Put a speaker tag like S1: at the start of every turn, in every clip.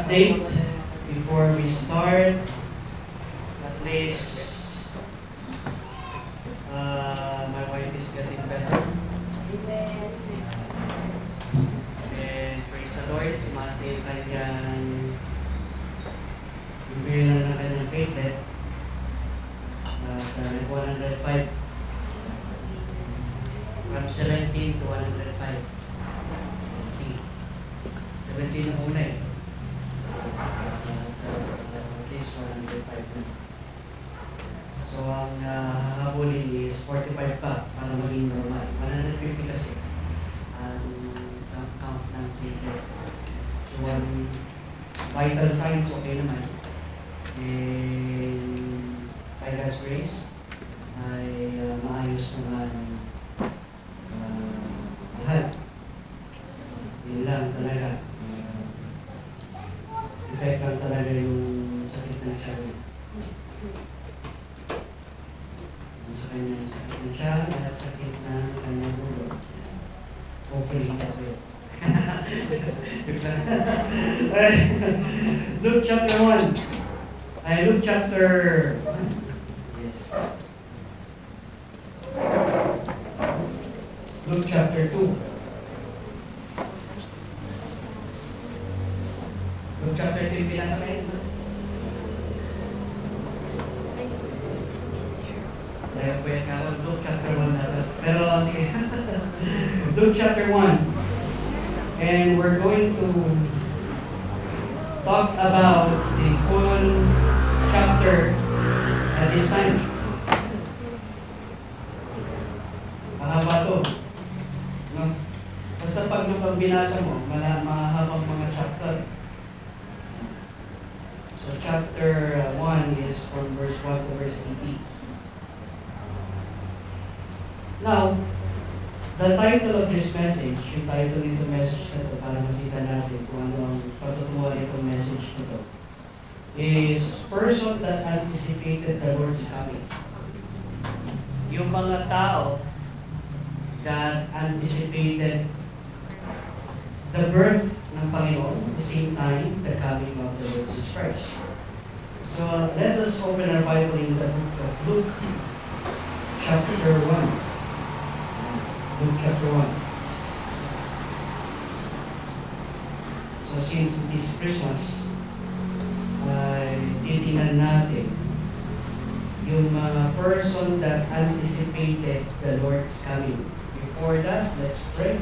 S1: update before we start. At least my wife is getting better. And praise the Lord, tumaas na yung kanyang bibigyan na ng kanyang platelet. At 105 from 17 to 105. 17 na una eh. At least 105 na. So ang hahabulin is 45 pa para maging normal. 150 kasi ang count ng platelet. So vital signs okay naman. And by God's grace ay maayos naman lahat. Yun lang talaga. Effect lang talaga yung sakit ng siya. Sa kanyang sakit ng siya at sakit ng kanyang ulo. Hopefully, okay. Luke chapter 1. Luke chapter... Yes. Luke chapter 2. Luke chapter 2 yung pinasa kayo. Kaya pwede nga ako, Luke chapter 1 na. Pero sige. Luke chapter 1. And we're going to talk about the full chapter at this time. Mahaba to. No? Basta pag binasa mo, mahabang mga chapter. So chapter 1 is from verse 1 to verse 18. Now, the title of this message, yung title nito message na ito, para makita natin kung ano ang patutunguhan itong message na ito, is person that anticipated the Lord's coming. Yung mga tao that anticipated the birth ng Panginoon, at the same time, the coming of the Lord Jesus Christ. So let us open our Bible in the book of Luke, chapter 1. Luke chapter 1. So since it is Christmas, ay titingnan natin yung mga person that anticipated the Lord's coming. Before that, let's pray.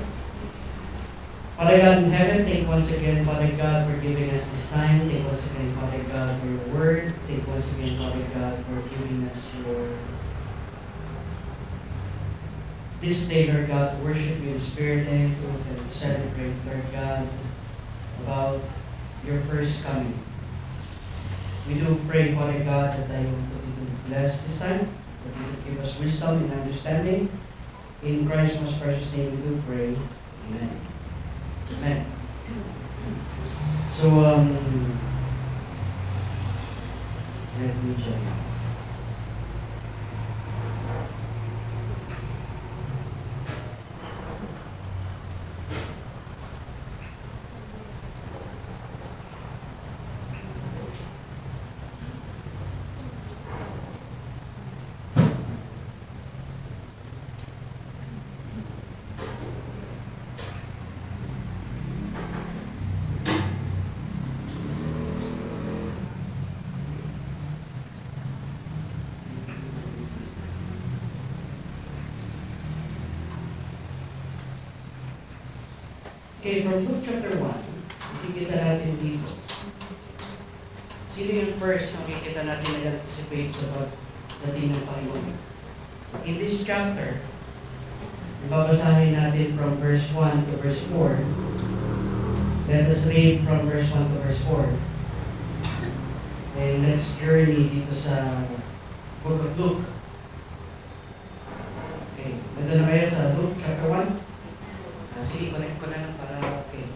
S1: Father God in heaven, thank once again, Father God, for giving us this time. Thank once again, Father God, for your word. Thank once again, Father God, for giving us your this day, Lord God, to worship you in spirit and truth and to celebrate, Lord God, about your first coming. We do pray, Father God, that I will continue to bless this time, that you will give us wisdom and understanding. In Christ's most precious name we do pray. Amen. Amen. So, let me join us. Okay, from Luke chapter 1, makikita natin dito. Sino yung first na makikita natin na anticipate sa pagdating ng Panginoon? In this chapter, babasahin natin from verse 1 to verse 4. Let us read from verse 1 to verse 4. And let's journey dito sa book of Luke. Okay, nandun na kayo sa Luke chapter 1? Sige, connect ko na lang para okay.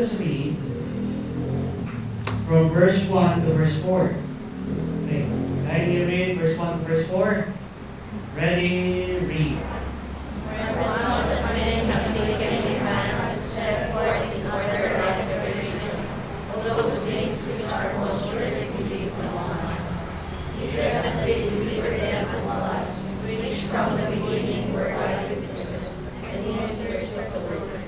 S1: us read from verse 1 to verse 4. Okay. Can you read verse 1 to verse 4? Ready, read.
S2: Whereas much as men have taken in hand to set forth in order like the religion of those things which are most surely believed among us, even as they delivered them unto us, which from the beginning were eyewitnesses and ministers of the word.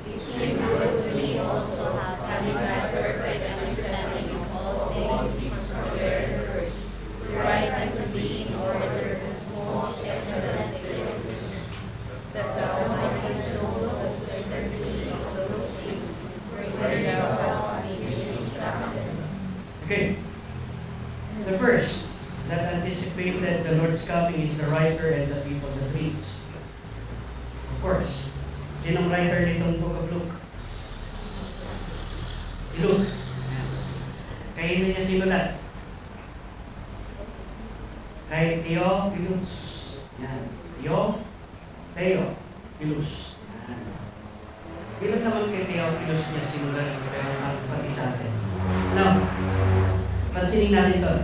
S2: It seemed good to me also, having had perfect understanding of all things which were the first, to write unto thee in order, most excellent Theophilus, that thou mightest know the certainty of those things where thou hast been instructed.
S1: Okay. The first that anticipated the Lord's coming is the writer and the people that reads. Of course. Sinong writer nitong Book of Luke? Si Luke. Kaya niya sinulat. Kay Theophilus. Yan. Theophilus. Yan. Ilan naman kay Theophilus niya sinulat, pero pati sa atin. Now, pansinin natin ito.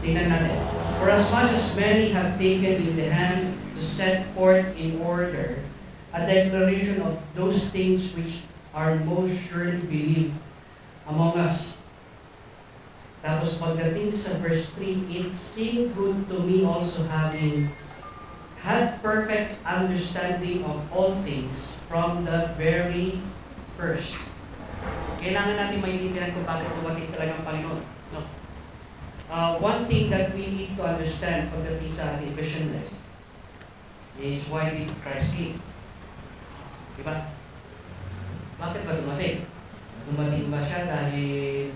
S1: Tingnan natin. For as much as many have taken in the hand to set forth in order a declaration of those things which are most surely believed among us. Tapos pagdating sa verse 3, it seemed good to me also having had perfect understanding of all things from the very first. Kailangan natin maintindihan kung bakit dumating talaga ang Panginoon. No? One thing that we need to understand pagdating sa ating Christian life is why did Christ came? Diba? Bakit ba dumating? Dumating ba siya dahil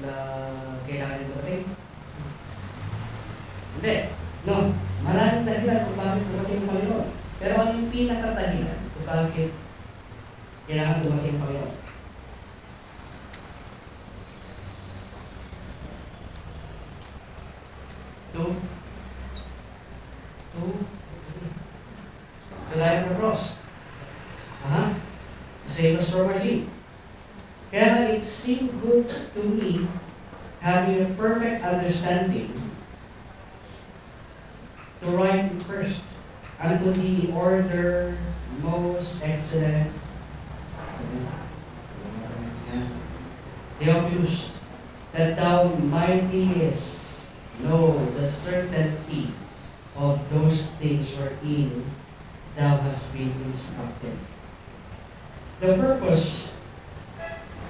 S1: kailangan niya dumating? Hindi. No. Maraming dahilan kung bakit dumating ang Panginoon. Pero ano yung pinakadahilan kung bakit kailangan dumating ang Panginoon? To die on the cross. To save us from our sin. Kaya it seemed good to me, having a perfect understanding, to write it first, unto the order most excellent. Theophilus, that thou mightest know the certainty of those things wherein thou hast been instructed. The purpose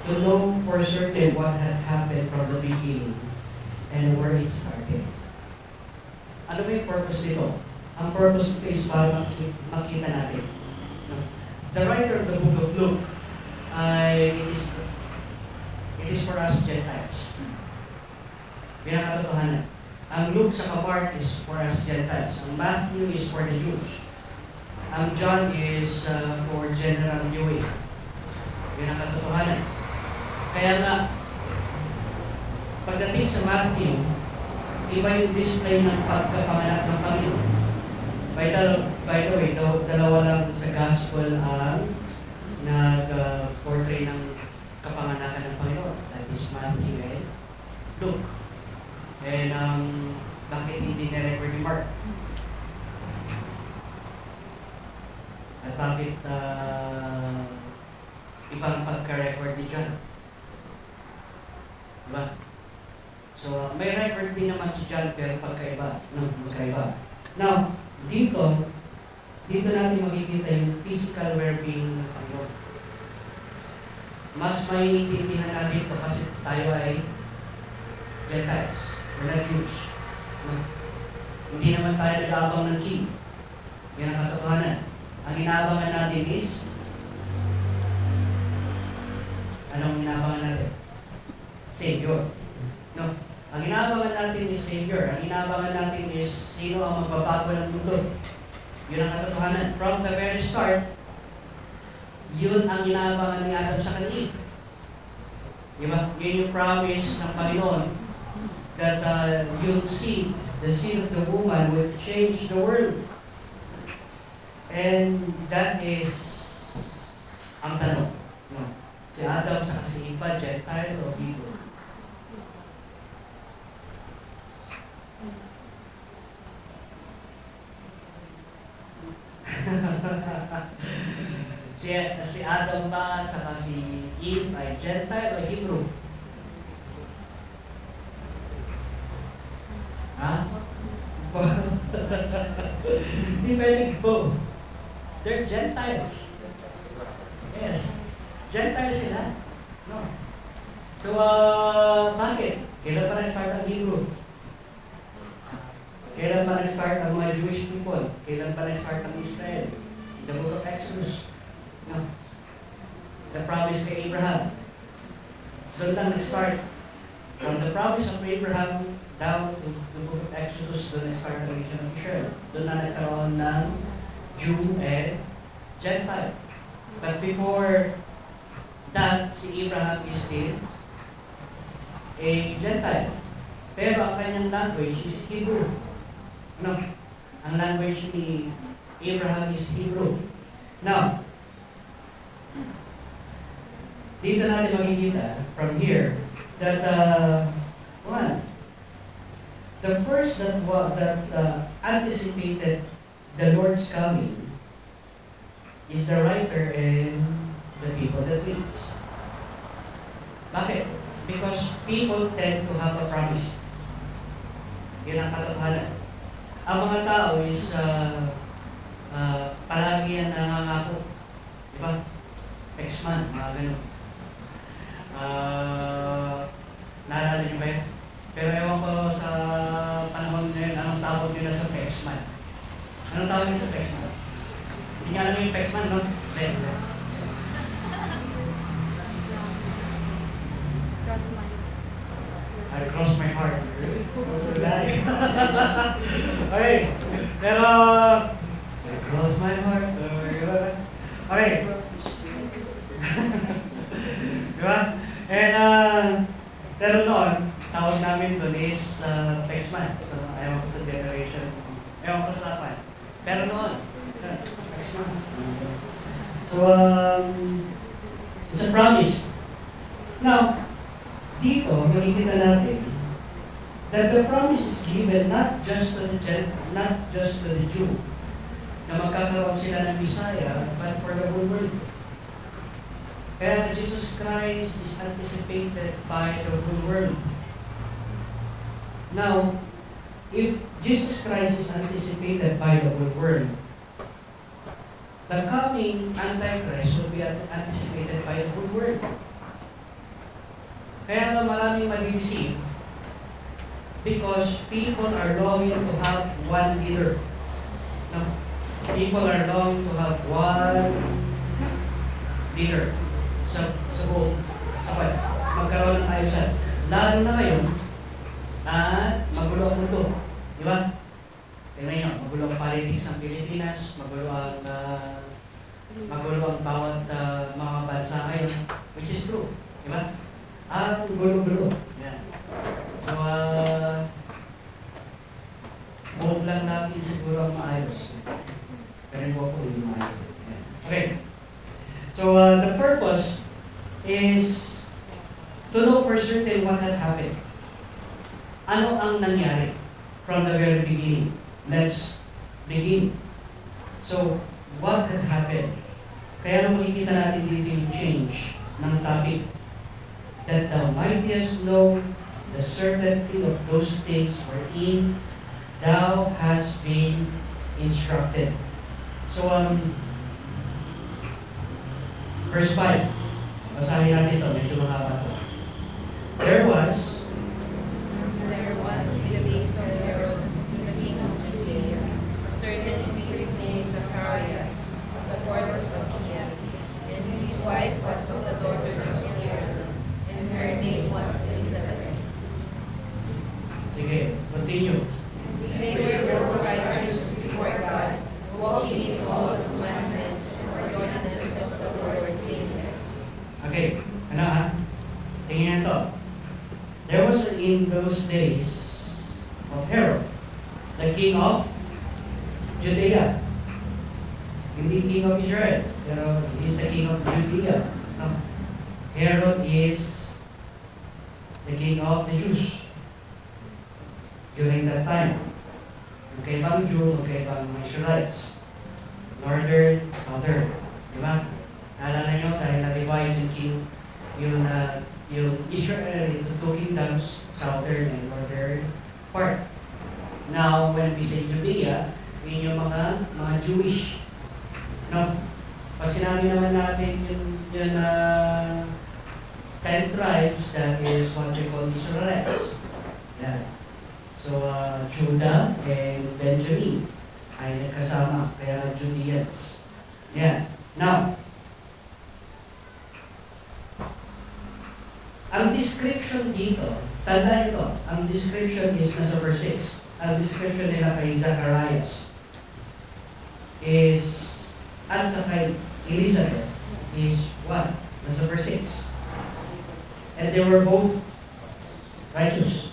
S1: to know for certain what had happened from the beginning and where it started. Ano ba yung purpose nito? Ang purpose nito is para makita natin. The writer of the book of Luke, it is for us Gentiles. Bilang katotohanan. Ang Luke sa Mark is for us Gentiles. Ang Matthew is for the Jews. Ang John is for general viewing. Yun ang katotohanan. Kaya nga, pagdating sa Matthew, iba yung display ng pagkapanganak ng Panginoon. By the way, dalawa lang sa Gospel ang nag-portray ng kapanganakan ng Panginoon. That is Matthew and Luke. And bakit hindi na-record ni Mark? At bakit ibang pagka-record ni John? Diba? So, may record din naman si John pero pagkaiba. Magkaiba. Now, dito natin makikita yung physical well-being ng Panginoon. Mas maiintindihan natin ito kasi tayo ay Gentiles. We're not Jews. Hindi naman tayo nag-aabang ng king. Yan ang katotohanan. Ang inaabangan natin is anong inaabangan natin? Savior. No. Ang inaabangan natin is Savior. Ang inaabangan natin is sino ang magbabago ng mundo. Yun ang katotohanan. From the very start, yun ang inaabangan ni Adam sa kanila. Diba? Yun yung promise ng Panginoon that yung seed, the seed of the woman will change the world. And that is ang tanong. No? Si Adam sa si Eva, Gentile o Hebrew? si Adam ba sa si Eve ay Gentile o Hebrew? Ha? Hindi pwedeng both. They're Gentiles. Yes. Gentiles sila. No. So, bakit? Kailan pa nag-start ang Hebrew? Kailan pa nag-start ang mga Jewish people? Kailan pa nag-start ang Israel? In the book of Exodus. No. The promise kay Abraham. Doon lang nag-start. From the promise of Abraham down to the book of Exodus, doon nag-start ang religion of Israel. Doon na nagkaroon ng Jew and Gentile. But before that, si Abraham is still a Gentile. Pero ang kanyang language is Hebrew. No? Ang language ni Abraham is Hebrew. Now, dito natin makikita from here that the first that anticipated the Lord's coming is the writer and the people that reads. Bakit? Because people tend to have a promise. Yan ang katotohanan. Ang mga tao is palagi yan nangangako. Diba? Next month, mga ganun. Naalala niyo ba yun? Pero ewan ko sa panahon ngayon, anong tawag nila sa next month? Anong tawag nila sa next month? Hindi nga alam yung next month, no? I cross my heart. Okay. Pero, I cross my heart. Okay. Diba? And, pero noon, tawag namin doon is next month. So, ayaw ko sa generation. Ayaw ko sa pan. Pero noon, next month. So, it's a promise. Now, dito, makikita natin that the promise is given not just to the Jew, na magkakaroon sila ng Messiah, but for the whole world. Kaya Jesus Christ is anticipated by the whole world. Now, if Jesus Christ is anticipated by the whole world, the coming Antichrist will be anticipated by the whole world. Kaya nga maraming mag-receive because people are longing to have one leader. No? People are longing to have one leader sa buong sapat. Magkaroon ng tayo siya. Lalo na ngayon, magulo ang mundo. Di ba? Tingnan nyo, magulo ang politics ng Pilipinas, magulo ang bawat mga bansa ngayon, which is true. Di ba? Gulo-gulo. Yan. So, buhok lang natin siguro ang maayos. Pero yung buhok ko yung maayos. Yan. Okay. So, the purpose is to know for certain what had happened. Ano ang nangyari from the very beginning? Let's begin. So, what had happened? Kaya nung makikita natin dito yung change ng topic. That thou mightest know the certainty of those things wherein thou hast been instructed. So, verse 5. Basahin natin ito, medyo mahaba ito. There was
S2: in the days of Herod, the king of Judea, a certain priest named Zacharias, of the course of Abia, and his wife was of the daughters of Aaron, and her name was Elizabeth.
S1: Sige, continue.
S2: They were both righteous before God, walking in all the commandments and ordinances of the Lord blameless.
S1: Okay, ano ha? Tingnan ito. There was in those days of Herod, the king of Judea. Hindi king of Israel, pero he is the king of Judea. No? Herod is the king of the Jews during that time. Magkaibang Jew, magkaibang Israelites. Northern, Southern. Diba? Naalala nyo, dahil na-divide yung king, yung Israel into two kingdoms, Southern and Northern part. Now, when we say Judea, yun yung mga Jewish. No? Pag sinabi naman natin yung 10 tribes, that is what we call Israelites. Yeah. So, Judah and Benjamin ay nagkasama, kaya Judeans. Yeah. Now, ang description dito, tanda ito, ang description is nasa verse 6. Ang description nila kay Zacharias is, at sa kay Elizabeth, is what? Nasa verse 6. And they were both righteous.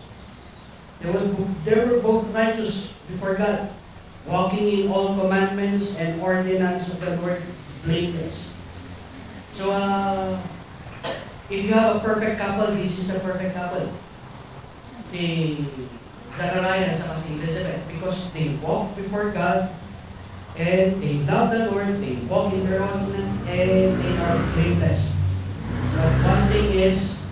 S1: They were both righteous before God, walking in all commandments and ordinance of the Lord blameless. So, if you have a perfect couple, this is a perfect couple. Si Zacharias at si Elizabeth, because they walk before God and they love the Lord, they walk in their ordinance, and they are blameless. But one thing is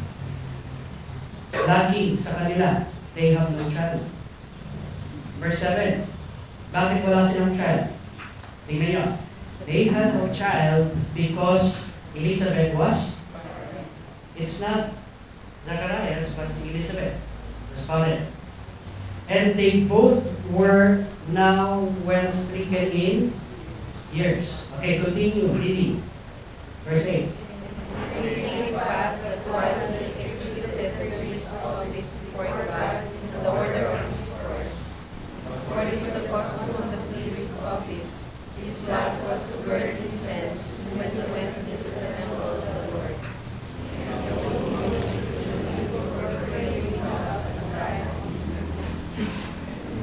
S1: lacking sa kanila. They have no child. Verse 7. Bakit wala silang child? Tingnan nyo. They had no child because Elizabeth was, it's not Zacharias, but it's Elizabeth. That's about it. And they both were now well stricken in years. Okay, continue reading. Verse 8.
S2: It came to pass that while he executed the priest's office before God in the order of his course, according to the custom of the priest's office, his lot was to burn incense when he went into the temple of the Lord.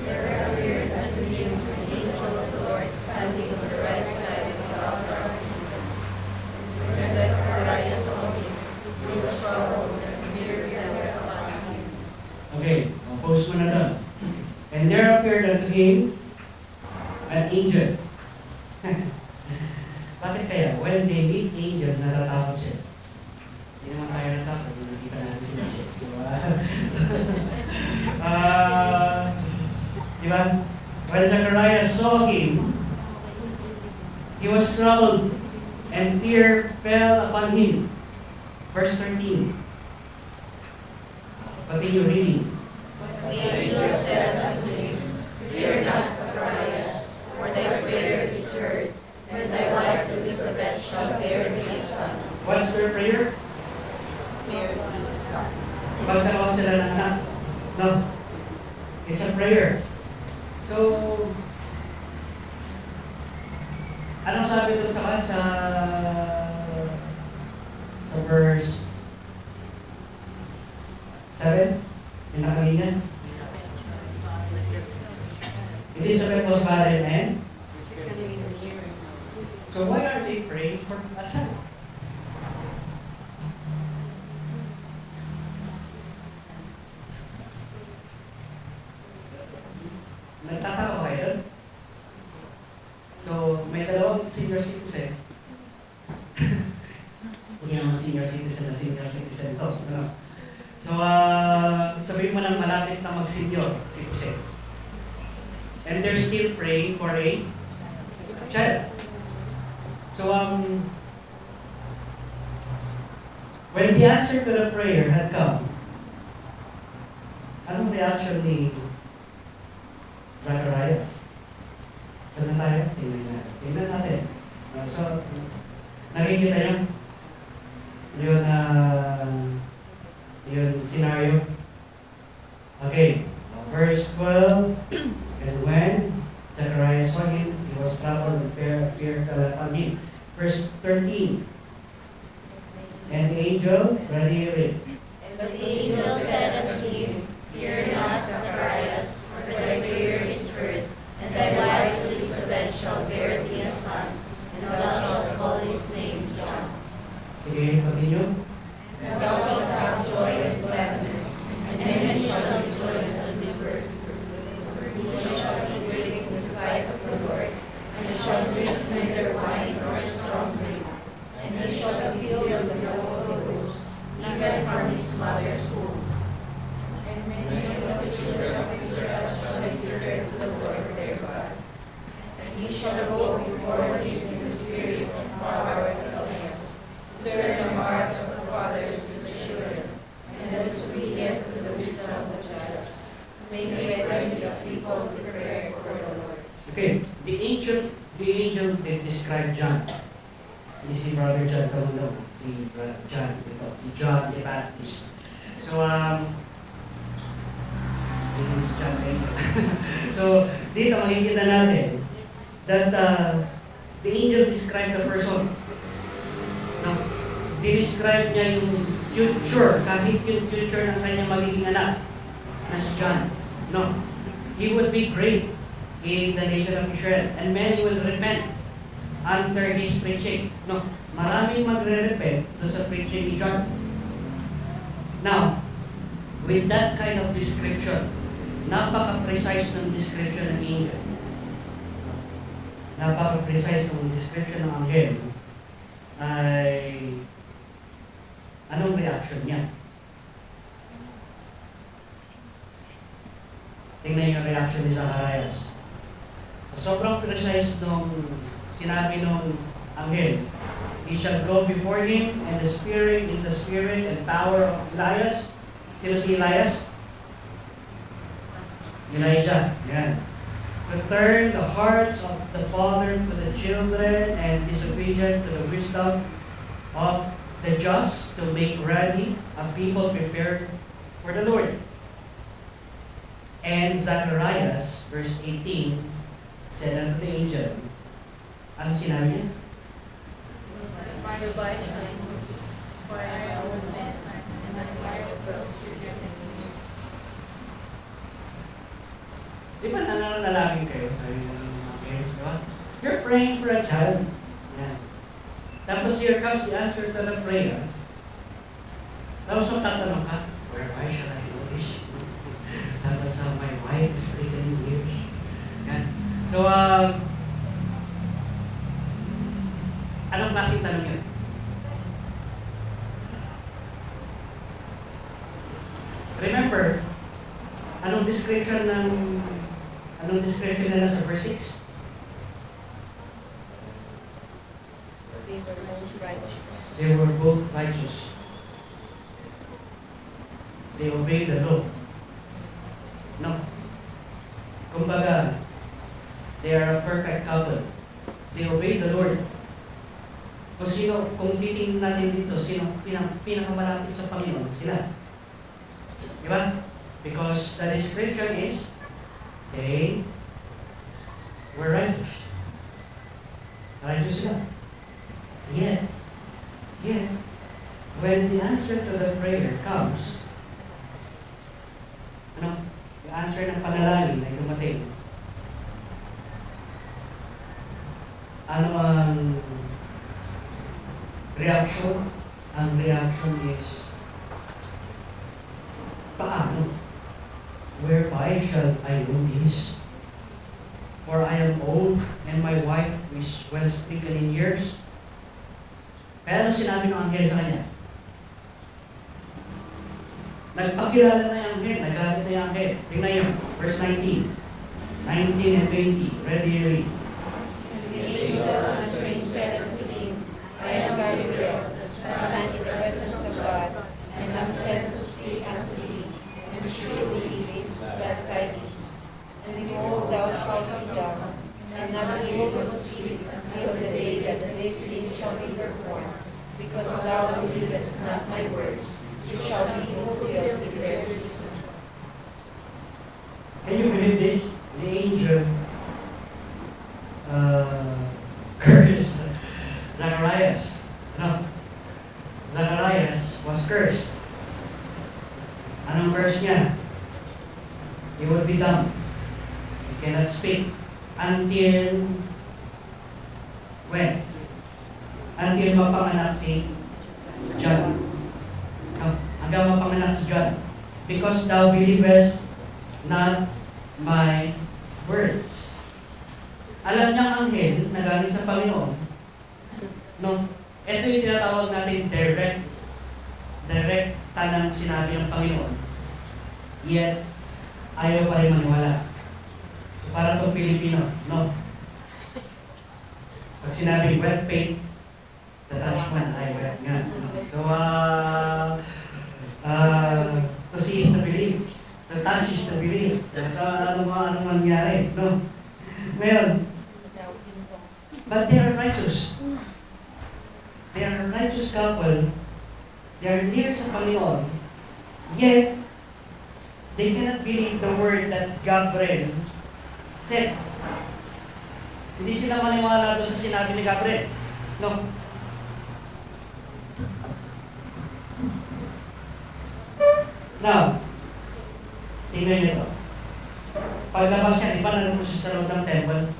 S2: There appeared unto him an angel of the Lord standing on the right side of the altar of incense. And Zacharias saw him, he was troubled, and fear fell upon him.
S1: Okay, post mo na doon. And there appeared unto him an angel. Bakit kaya? When they meet angel, natatakot siya. Hindi naman tayo natakot, hindi nakita natin sila. So, diba? When Zacharias saw him, he was troubled, and fear fell upon him. Verse 13. Continue reading.
S2: The angel said unto him, Fear not, Zacharias, for thy prayer is heard, and thy wife Elizabeth shall bear thee a son.
S1: What's their prayer?
S2: Bear thee a son.
S1: Magkaroon sila ng anak. No. It's a prayer. So, anong sabi doon sa verse 7? Yung nakalina? Elizabeth was barren and? So why are they praying for a child? Nagtataka kayo? So, may dalawang senior citizen. Hindi naman senior citizen na senior citizen to. No? So, sabihin mo lang malapit na mag-senior citizen. And they're still praying for a child. So, when the answer to the prayer had come, anong reaction ni Zacharias? Saan na tayo? Tingnan natin. So, nakikita niyo yung scenario. Okay, verse 12. And when Zacharias saw him, he was troubled and fear fell upon him. Verse 13. And the angel, ready read.
S2: But the angel said unto him, Fear not, Zacharias, for thy prayer is heard, and thy wife Elizabeth shall bear thee a son, and thou shalt call his name John.
S1: Sige, continue.
S2: neither wine nor strong drink, and he shall be filled with the Holy Ghost, even from his mother's womb. And many of the children of Israel shall be returned to the Lord their God. And he shall go before thee in the spirit and power of Elias, to turn the hearts of the fathers to the children, and the disobedient to the wisdom of the just. Make ready a people prepared for the Lord.
S1: Okay, the angel that described John. Hindi si Brother John Kamundo, si Brother John, ito, si John the Baptist. So, this is John Angel. So, dito makikita natin that the angel described the person. No? Describe niya yung future, kahit yung future ng kanyang magiging anak, na si John. No? He would be great in the nation of Israel, and many will repent under his preaching. No, maraming magre-repent do sa preaching ni John. Now, with that kind of description, napaka-precise ng description ng angel. Napaka-precise ng description ng angel ay anong reaction niya? Tingnan yung reaction ni Zacharias. Sobrang precise nung sinabi nung anghel. He shall go before him in the spirit and power of Elias. Sino si Elias? Elijah. Yan. To turn the hearts of the father to the children and disobedient to the wisdom of the just, to make ready a people prepared for the Lord. And Zacharias, verse 18, said unto the angel, ano sinabi niya?
S2: My wife shines, for I am old man, and my wife will sleep in years.
S1: Di ba nananalangin kayo sa inyo ng mga parents, di ba? You're praying for a child. Yan. Tapos here comes the answer to the prayer. Tapos magtatanong ka, why shall I do this? Tapos my wife is stricken in years. Yan. So, anong klaseng tanong yun? Remember, anong description nila sa verse 6?
S2: They were most righteous.
S1: They were both righteous. They obeyed the law. No. Kumbaga, they are a perfect couple. They obey the Lord. Kung titingnan natin dito, sino pinakamalapit sa Panginoon? Sila. Diba? Because the description is, they were righteous. Righteous sila. Yet, when the answer to the prayer comes, the answer ng panalangin ay dumating. Ano ang reaction? Ang reaction is, paano? Whereby shall I do this? For I am old, and my wife is well stricken in years. Kaya anong sinabi ng anghel sa kanya? Nagpakilala na yung anghel, nagalit na yung anghel. Tingnan nyo, verse 19. 19 and 20. Ready, read.
S2: The angel answering said unto him, I am Gabriel, that stand in the presence of God, and am sent to speak unto thee, and truly it is that tidings. And behold, thou shalt be dumb, and not be able to speak until the day that these things shall be performed, because thou believest not my words, which shall be fulfilled in their season.
S1: Can you believe this? The angel cursed Zacharias. No. Zacharias was cursed. Anong curse niya? He would be dumb. He cannot speak until when? Until mapanganak si John. No. Hanggang mapanganak si John. Because thou believest not my words. Alam niyang anghel na galing sa Panginoon. No? Ito yung tinatawag natin direkta ng sinabi ng Panginoon. Yet, ayaw pa rin maniwala. So, para itong Pilipino, no? Pag sinabi, wet paint, the attachment ay wet nga. No? So, to see is to believe. The touch is to believe. Ano mangyari, no? Ngayon, but they are righteous. They are a righteous couple. They are near sa Panginoon. Yet, they cannot believe the word that Gabriel said. Hindi sila maniwala doon sa sinabi ni Gabriel. No. Now, tingnan nyo ito. Paglabas niya, di ba nandun siya sa loob ng temple?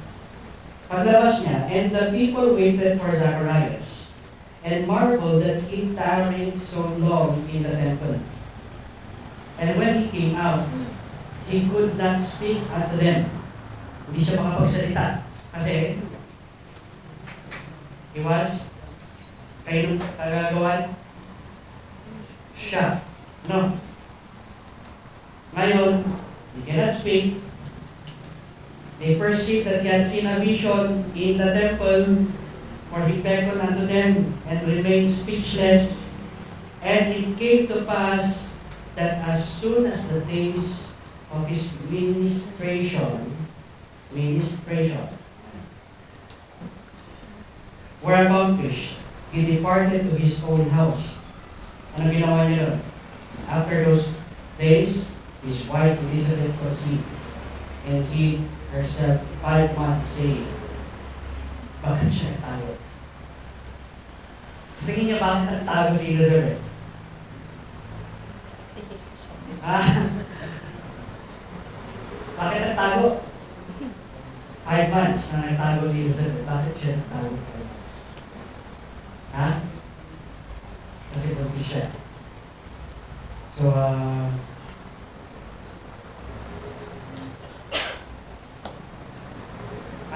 S1: Paglabas niya, and the people waited for Zacharias, and marveled that he tarried so long in the temple. And when he came out, he could not speak unto them. Hindi siya makapagsalita. Kasi, he was, kayo kagagawan, siya. No. Ngayon, he cannot speak. They perceived that he had seen a vision in the temple, for he beckoned unto them and remained speechless. And it came to pass that as soon as the days of his ministration were accomplished, he departed to his own house. Ano ginawa niya doon? After those days, his wife Elizabeth conceived, and hid herself 5 months, saying, bakit siya nagtago? Sa tingin niya, bakit nagtago si Elizabeth? Bakit nagtago? 5 months na nagtago si Elizabeth. Bakit siya nagtago 5 months? Kasi buntis siya. So,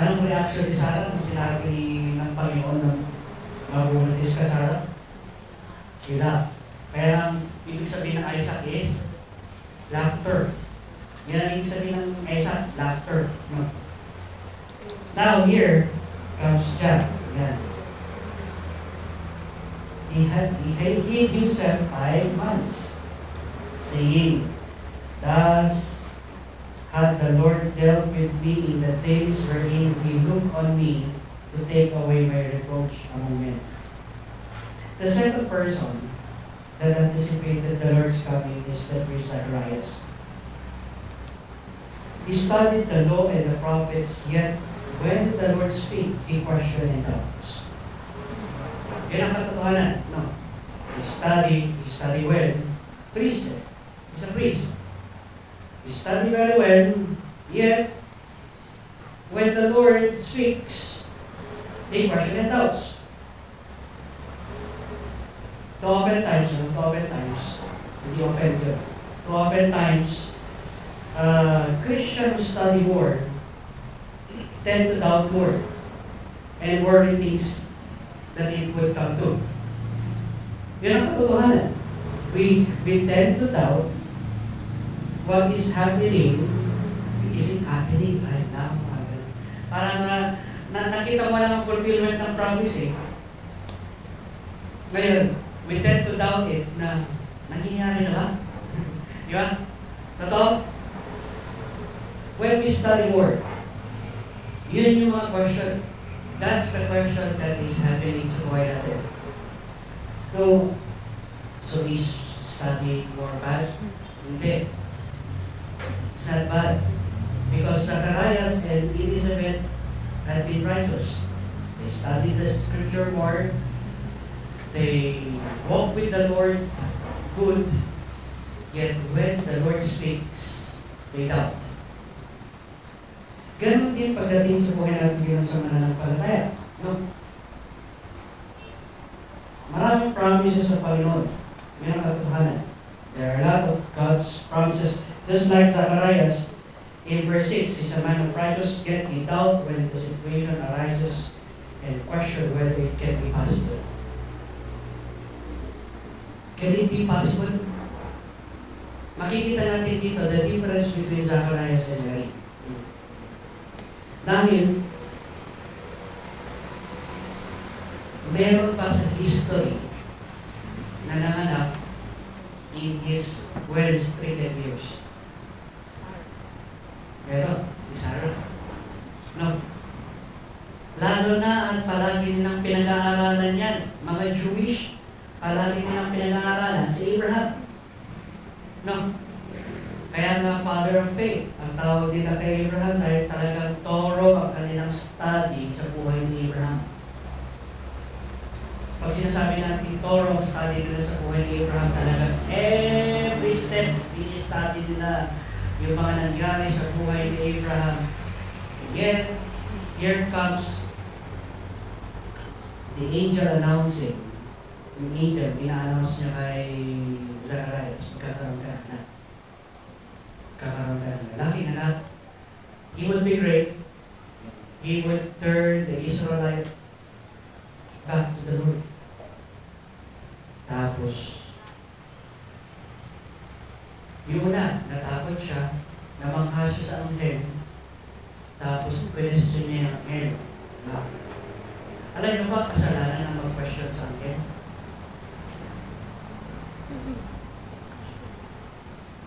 S1: anong reaction ni Sarah nung sinabi ng Panginoon na mabuntis ka, Sarah? She laughed. Kaya ang ibig sabihin ng Isaac is laughter. Yan ang ibig sabihin ng Isaac, laughter. No? Now here comes Jack. Yan. He hid himself 5 months, saying, thus had the Lord dealt with me in the days wherein he looked on me to take away my reproach among men. The second person that anticipated the Lord's coming is the priest Zacharias. He studied the law and the prophets, yet when the Lord speak, he questioned and doubts. Yan ang katotohanan. No. He study well. Priest. He's a priest. He study very well, yet when the Lord speaks, they question and doubts. Too often times, Christians who study more tend to doubt more and worry things that it would come to. Yun ang katotohanan. We tend to doubt what is happening. Is it happening right now? Parang nakita mo lang ang fulfillment ng prophecy. Ngayon, we tend to doubt it na nangyayari na ba? Di ba? Totoo? When we study more, yun yung mga question. That's the question that is happening sa buhay natin. No, so we study more bad? Hindi. It's not bad. Because Zacharias and Elizabeth had been righteous. They studied the scripture more. They walk with the Lord good. Yet when the Lord speaks, they doubt. Ganon din pagdating sa buhay natin bilang sa mananampalataya. No? Maraming promises sa Panginoon. Yan ang katotohanan. There are a lot of God's promises. Just like Zacharias, In verse 6, he's a man of righteous, yet he doubt when the situation arises and question whether it can be possible. Can it be possible? Makikita natin dito the difference between Zacharias and Mary. Dahil meron pa sa history na nanganak in his well-treated years. Meron, si Sarah. No. Lalo na at palagi nilang pinag-aaralan yan, mga Jewish, palagi nilang pinag-aaralan si Abraham. No. Kaya nga father of faith, ang tawag nila kay Abraham dahil talagang thorough ang kanilang study sa buhay ni Abraham. Pag sinasabi natin thorough ang study nila sa buhay ni Abraham, talagang every step, ini-study nila yung mga nangyari sa buhay ni Abraham. Yet, here comes the angel announcing. Yung angel, ina-announce niya kay Zacharias, magkakaroon ka na anak. Kakaroon ka na lalaki na anak. He will be great. He will turn the Israelite back to the Lord. Tapos, yung una, natakot siya, namangha siya sa anghel, tapos question niya yung anghel. Alam niyo ba, kasalanan ang mag-question sa anghel?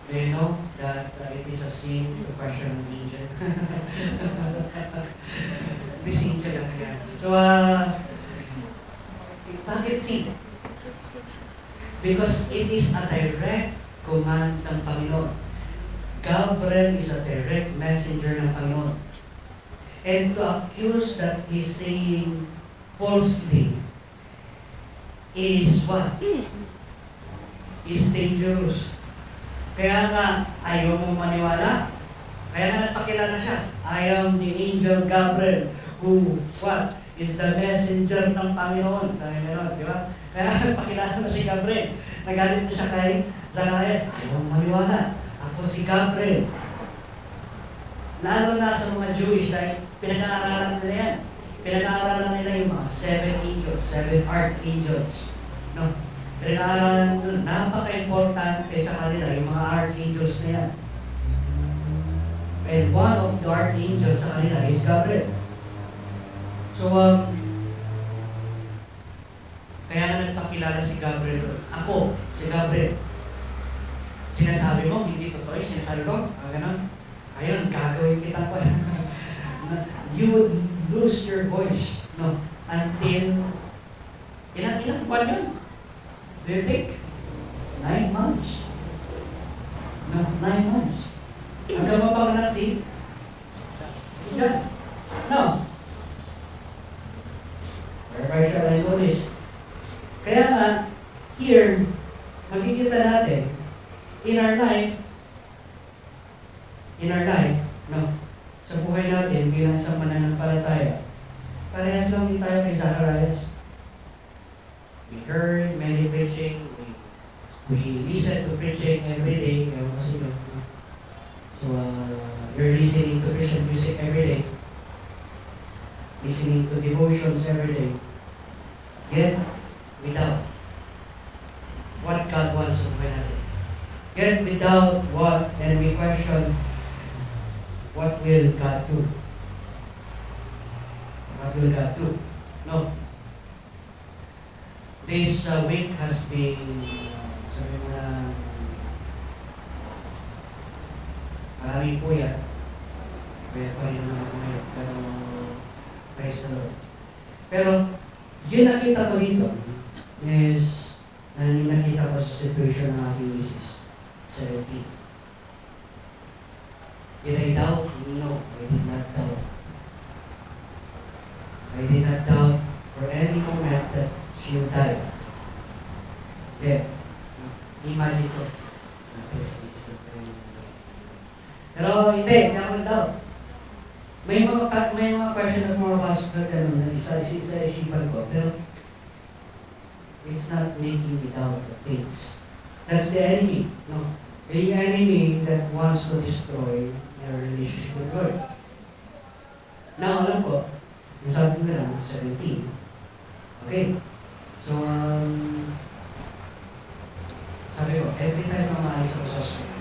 S1: Do you know that it is a sin to question an angel? May sin ka lang yan. So, bakit sin? Because it is a direct command ng Panginoon. Gabriel is a direct messenger ng Panginoon. And to accuse that he's saying falsely is what? Is dangerous. Kaya nga, ayaw mong maniwala. Kaya nga nagpakilala siya. I am the angel Gabriel who, what? Is the messenger ng Panginoon. Sabi meron, di ba? Kaya nagpakilala na si Gabriel. Nagalit na siya kay Zacharias. Ayaw mong maniwala. Ako si Gabriel. Lalo na sa mga Jewish, dahil pinag-aaralan nila yan. Pinag-aaralan nila yung mga 7 angels, 7 archangels. No? Pinag-aaralan nila, napaka-importante sa kanila yung mga archangels na yan. And one of the archangels sa kanila is Gabriel. So, kaya na nagpakilala si Gabriel. Ako, si Gabriel. Sinasabi mo, hindi totoo. Sinasabi ko, gano'n. Ayun, gagawin kita pa. You would lose your voice, no? Until, ilang buwan yun? Do you think? 9 months. No, 9 months. Hanggang mapanganak si John. No. Where shall I know this? Kaya nga, here, makikita natin, in our life, no, sa buhay natin bilang sa mananampalataya, parehas lang din tayo kay Zacharias. We heard many preaching, we listen to preaching every day. So, you're listening to Christian music every day, listening to devotions every day. Yet, without what God wants sa buhay natin. Yet, without what, and we question, what will God do? What will God do? No. This week has been, sabi mo na, maraming puya. Kaya pa rin naman ako ngayon. Pero, praise the Lord. Pero, yun nakita ko dito is, nakita ko sa situation ng aking misis. 17. Did I doubt? No, I did not doubt. I did not doubt for any moment that she would die. Then, imagine ko. Pero hindi ako doubt. May mga question at mga pasok sa ganun na isa isipan ko. Pero, it's not making me doubt the things. That's the enemy. No. The enemy that wants to destroy your relationship with God. Now, alam ko, yung sabi ko lang, 17. Okay. So, sabi ko, every time na maalis ako sa hospital,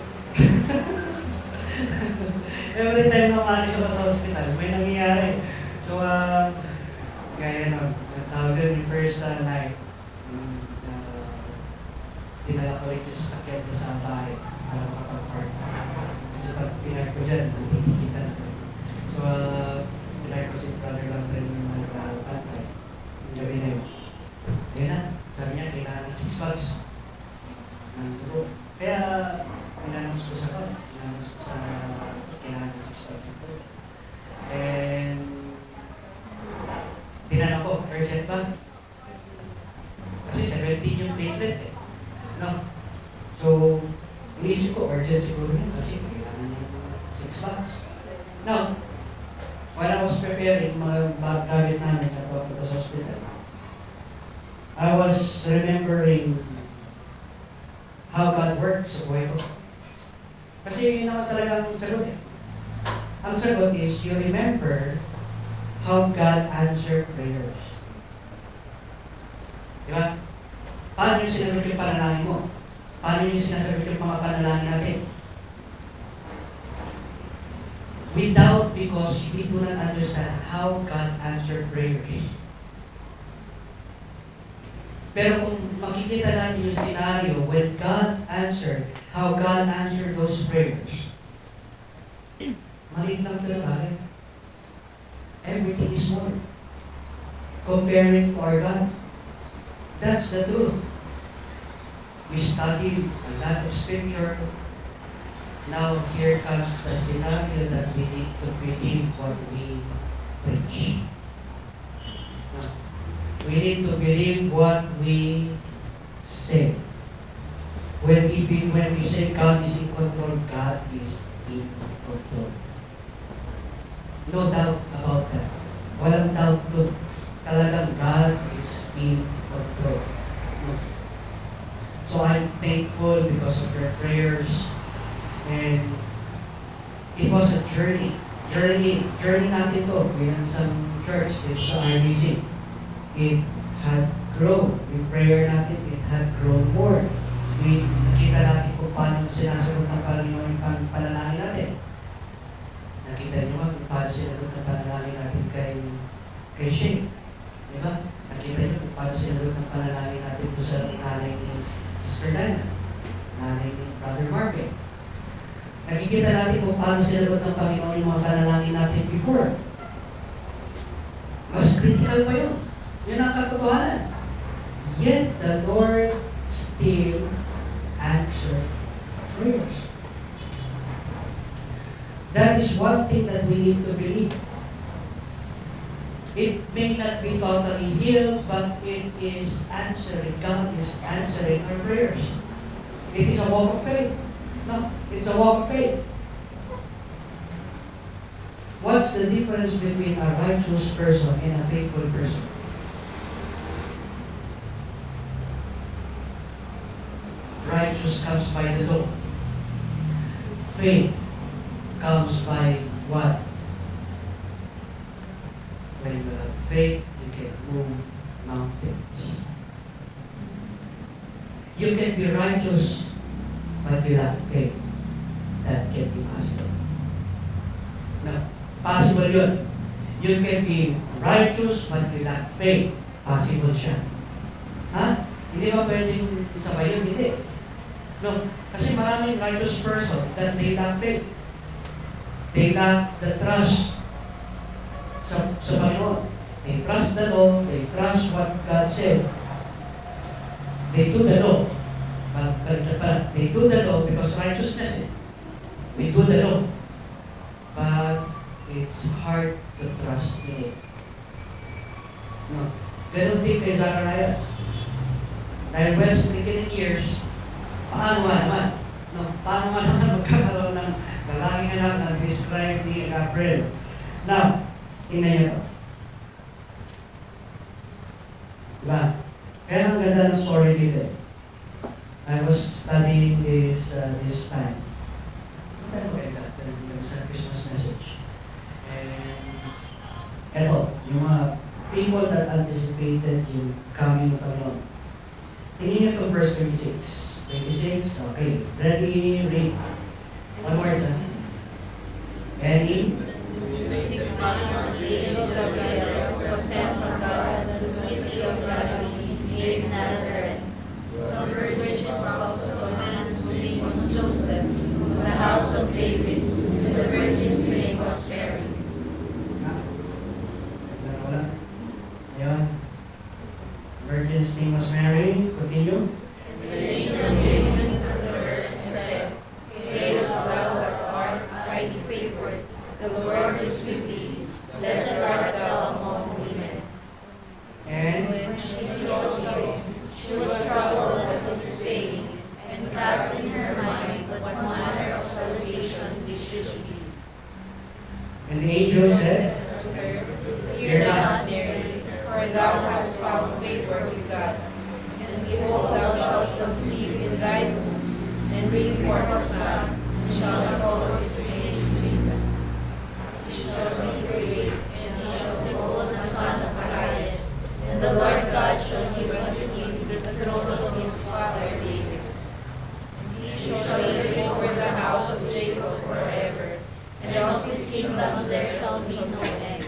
S1: every time na maalis ako sa hospital, may nangyayari. So, gaya na, tawag yun yung first night, dinala ko rin yung sasakyan ko sa bahay para makapag-park. Kasi pag pinag ko dyan, nagtitikita na. So, pinag ko si brother lang rin yung mga nagpapantay. Yung gabi na yun. Yun na, sabi niya, kailangan ng 6 bucks. Kaya, pinanong ko sa ko. Pinanong ko sa kailangan ng 6 bucks na ko. And, tinanong ko, urgent ba? Kasi 17 yung platelet eh. No? So, inisip ko, urgent siguro yun kasi kailangan ng 6 bucks. Now, while I was preparing mga gamit namin sa papunta sa hospital, I was remembering how God works sa buhay ko. Kasi yun naman talaga ang sagot eh. Ang sagot is, you remember how God answered prayers. Diba? Paano yung sinagot yung panalangin mo? Paano yung sinasagot yung mga panalangin natin? Without, because we do not understand how God answered prayers. Pero kung makikita natin yung scenario when God answered, how God answered those prayers, maliit lang talaga. Everything is small. Comparing to our God. That's the truth. We studied a lot of scripture. Now here comes the scenario that we need to believe what we preach. We need to believe what we say. When we say God is in control, God is in control. No doubt about that. Walang doubt doon. Talagang God is in control. So I'm thankful because of your prayers. And it was a journey. Journey natin to. Bilang sa church, dito sa RBC. It had grown. Yung prayer natin, it had grown more. Nakita natin kung paano sinasagot ng Panginoon yung panalangin natin. Nakita niyo ba kung paano sinagot ng panalangin natin kay Shane? Diba? Nakita niyo kung paano sinagot ng panalangin natin ito sa nanay ni Sister Dana, nanay ni Brother Marvin. Nakikita natin kung paano sinagot ng Panginoon yung mga panalangin natin before. Mas critical pa yun. Yun ang katotohanan. Yet, the Lord still answered prayers. That is one thing that we need to believe. It may not be totally healed, but it is answering. God is answering our prayers. It is a walk of faith. No, it's a walk of faith. What's the difference between a righteous person and a faithful person? Righteous comes by the law. Faith comes by what? When you have faith, you can move mountains. You can be righteous, but without faith, that can be possible. No, possible yun. You can be righteous, but without faith, possible siya. Ha? Hindi ba pwedeng isabay yun? Hindi. No, kasi maraming righteous person that they lack faith. They lack the trust sa Panginoon. They trust the law, they trust what God said. They do the law. But they do the law because righteousness. We do the law. But it's hard to trust in it. No. Ganun din kay Zacharias. Dahil well stricken in years, paano naman? No, paano naman magkakaroon ng lalaking anak na describe ni Gabriel? Now, tingnan niyo ito. Diba? Kaya ang ganda ng story dito. I was studying this time. Okay, sa Christmas message. And eto, yung mga people that anticipated yung coming of the Lord. Tingin niyo to verse 26. 26, okay. Ready, read. One more time. And he
S2: 6 months from the angel Gabriel was sent from God to the city of Galilee named Nazareth, the virgin spouse to a man whose name was Joseph, of the house of David, and the virgin's name was Mary.
S1: wala. Ayan. Virgin's name was Mary. Continue.
S2: The angel came into her and said, Hail, thou that art highly favored, the Lord is with thee. Blessed art thou among women.
S1: And
S2: When she saw so, she was troubled at his saying, and cast in her mind what manner of salvation this should be.
S1: the angel said,
S2: Fear not, Mary, for thou hast found favor with God. And behold, thou shalt conceive in thy womb, and bring forth a son, and shall call his name Jesus. He shall be great, and he shall be called the Son of the Highest. And the Lord God shall give unto him the throne of his father David. And he shall reign over the house of Jacob forever, and of his kingdom there shall be no end.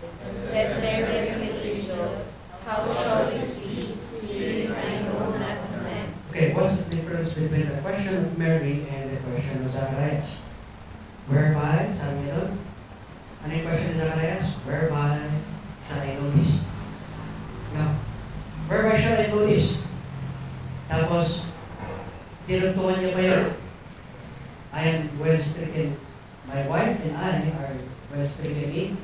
S2: And said Mary unto the angel, How shall this be, seeing I know not man?
S1: okay, what's the difference between the question of Mary and the question of Zacharias? Whereby, sabi niya doon, ano yung question ni Zacharias? Whereby shall I know this? No. Whereby shall I know this? Tapos, tinuntungan niya pa yun. I am well stricken. My wife and I are well stricken in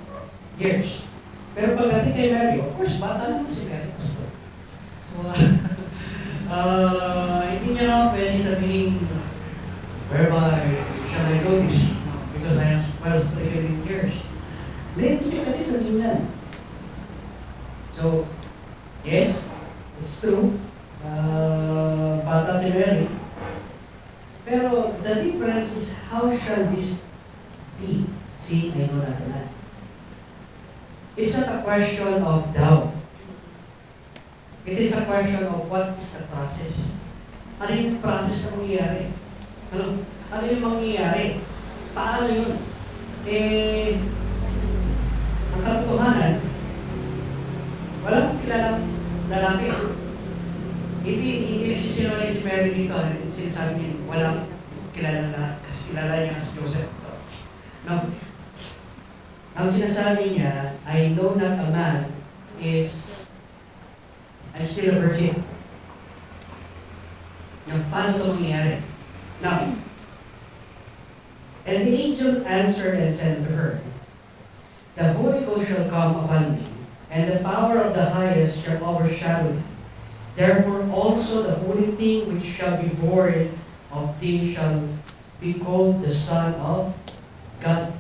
S1: years. Pero pagdating kay Mary, of course, bata naman si Mary, Pastor. Hindi niya naman pwede sabihin, whereby shall I know this? Because I am well stricken in years. Hindi niya pwede sabihin yan. So, yes, it's true. Bata si Mary. Pero the difference is how shall this be? See, I know natin na. It's not a question of doubt. It is a question of what is the process. Ano yung process na mangyayari? Ano yung mangyayari? Paano yun? Ang katotohanan, walang kilalang lalaki. Hindi nagsisinungaling si Mary dito. Sinasabi niya, walang kilalang lalaki. Kasi kilala niya si Joseph. No. Ang sinasabi niya, I know not a man is, I'm still a virgin. Yung paano ito mangyayari? Now, and the angel answered and said to her, The Holy Ghost shall come upon thee, and the power of the highest shall overshadow thee. Therefore also the holy thing which shall be born of thee shall be called the Son of God.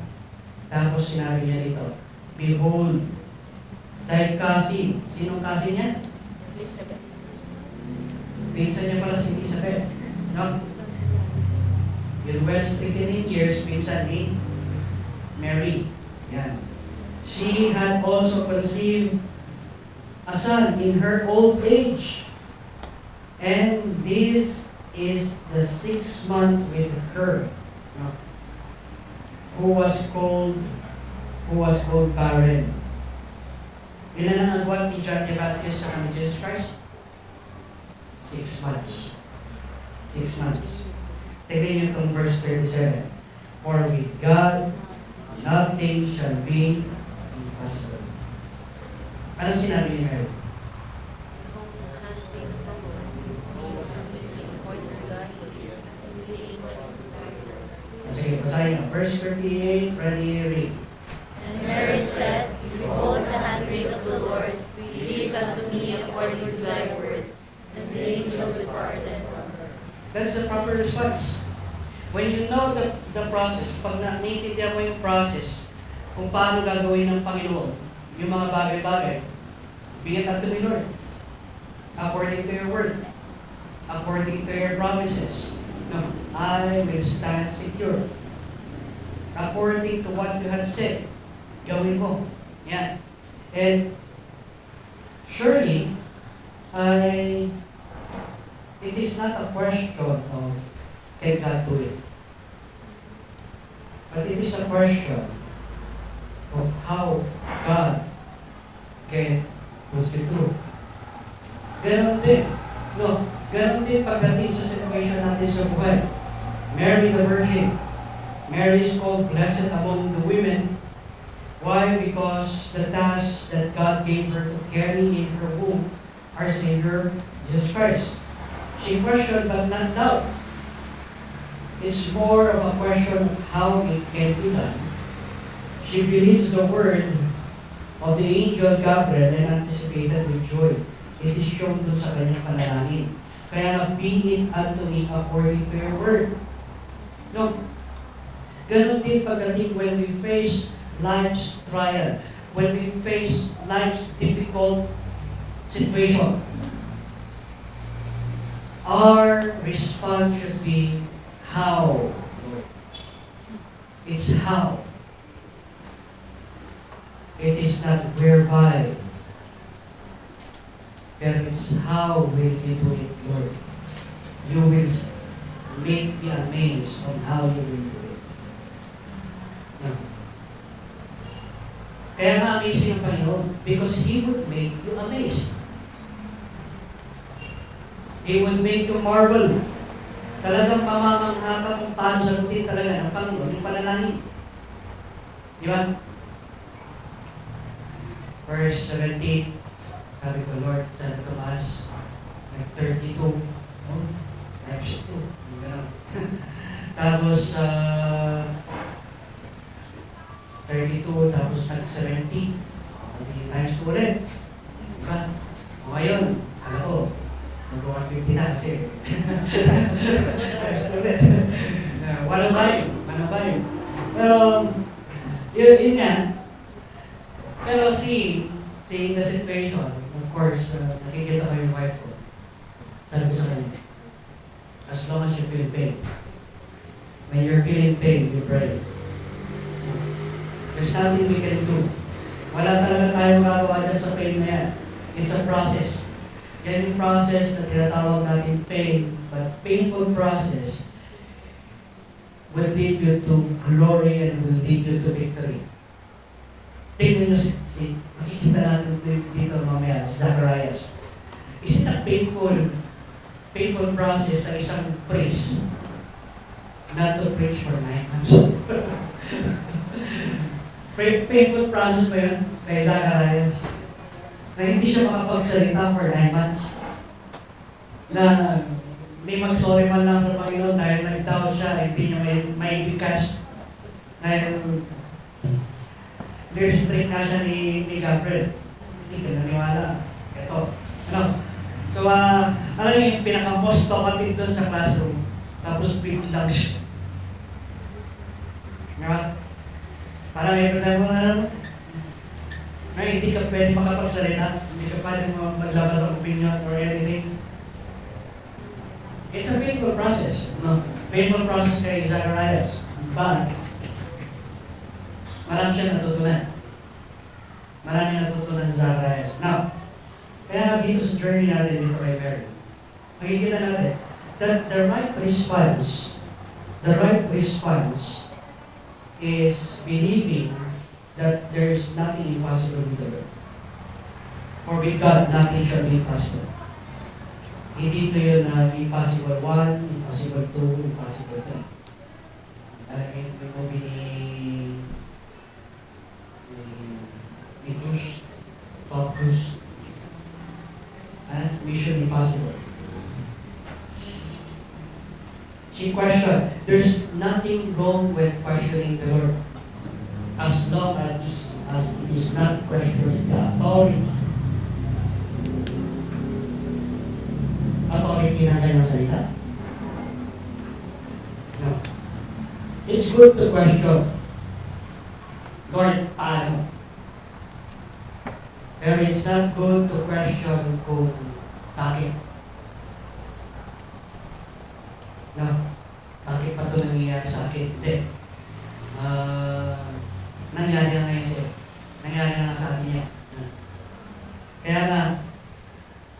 S1: Tapos sinabi niya dito, Behold, thy cousin. Sinong cousin niya?
S2: Elizabeth.
S1: Pinsan niya pala si Elizabeth. No? Yung well stricken in years, pinsan ni Mary. Yan. She had also conceived a son in her old age. And this is the 6th month with her. No? Who was called barren. Ilan ang nagwat ni John the Baptist sa kanya Jesus Christ? 6 months. 6 months. Tignan niyo itong verse 37. For with God, nothing shall be impossible. Anong sinabi ni Mary? Sige, basahin mo. Verse 38, ready, read.
S2: And Mary said, Behold the handmaid of the Lord, be it unto me according to thy word. And the angel departed from her.
S1: That's the proper response. When you know the process, pag naiintindihan mo yung process, kung paano gagawin ng Panginoon, yung mga bagay-bagay, be it unto me, Lord, according to your word. according to your promises. No, I will stand secure. According to what you have said, gawin mo. Yan. And surely, it is not a question of can God do it? But it is a question of how God can put you through. Ganon din. No, ganon din pagdating sa situation natin sa buhay. Mary the Virgin. Mary is called blessed among the women. Why? Because the task that God gave her to carry in her womb our Savior, Jesus Christ. She questioned, but not doubt. It's more of a question of how it can be done. She believes the word of the angel Gabriel and anticipated with joy. It is shown dun sa kanyang panalangin. Kaya be it unto me according to your word. No, ganun din pagdating when we face life's trial, when we face life's difficult situation. Our response should be how. It's how. It is not whereby. But it's how will you do it, Lord. You will make me amazed on how you will do it. No. Kaya na-amazing ang Panginoon because He would make you amazed. He would make you marvel. Talagang mamamangha ka kung paano sagutin talaga ng Panginoon yung panalangin. Di ba? Verse 17, sabi ko, Lord, sabi ko, Tomas, nag-32, times 2, gano'n. Tapos, 32, tapos nag-70, times 2 ulit. Diba? O ngayon, kala ko, nag-150 na kasi. Times 2 ulit. Walang bayo. Pero, yun nga. Pero seeing the situation, of course, nakikita ko yung wife ko. Sabi ko sa kanya, as long as you feel pain. When you're feeling pain, you pray. There's nothing we can do. Wala talaga tayong magawa dyan sa pain na yan. It's a process. Yan yung process na tinatawag natin pain, but painful process will lead you to glory and will lead you to victory. Tingnan nyo makikita natin dito mamaya, Zacharias. Is it a painful process sa isang priest not to preach for 9 months? Painful process ba yun kay Zacharias? Na hindi siya makapagsalita for 9 months? Na may mag-sorry man lang sa Panginoon dahil nag-doubt siya, hindi niya may bigkas. Dahil restrict na siya ni Gabriel. Hindi ka naniwala. Ito. Ano? So, alam niyo yung pinaka-most talkative doon sa classroom. Tapos biglang siya. Diba? Parang ito tayo mo na ngayon, hindi ka pwede makapagsalita. Hindi ka pwede maglabas ng opinion or anything. It's a painful process. No? Painful process kay Zacharias. But, marami siya natutunan. Marami natutunan sa Zacharias. Now, kaya dito sa journey natin dito kay Mary, makikita natin that the right response is believing that there is nothing impossible with the Lord. For with God, nothing shall be impossible. Hindi ito yun na impossible 1, impossible 2, impossible 3. May movie ni Bruce, Top Cruise, Mission Impossible. She questioned. There's nothing wrong with questioning the Lord as long as it is not questioning the authority ng kanyang salita. No. It's good to question, Lord, paano? Pero it's not good to question kung bakit. No? Bakit pa ito nangyayari sa akin? Hindi. Nangyari na ngayon sa'yo. Nangyari na nga sa akin yan. Kaya nga,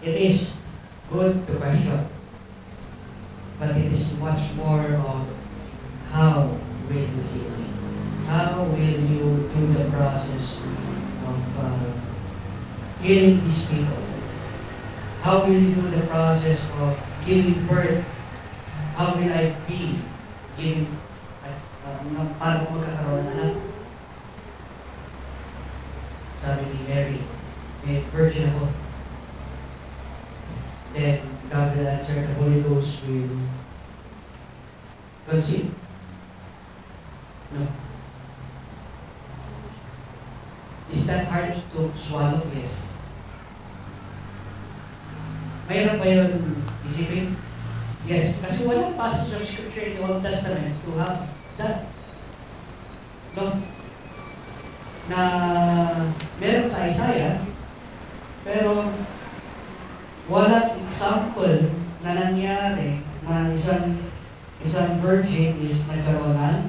S1: it is good to question. But it is much more of how will you heal me? How will you do the process of healing these people? How will you do the process of giving birth? How will I be giving, paano ko magkakaroon ng anak? Sabi ni Mary, virgin ako. Then God will answer, the Holy Ghost will conceive. No. Is that hard to swallow? Yes. Mayroon ba yun isipin? Yes. Kasi walang passage of Scripture in the Old Testament to have that. No? Na meron sa Isaiah, pero walang example na nangyari na isang virgin is nagkaroon ng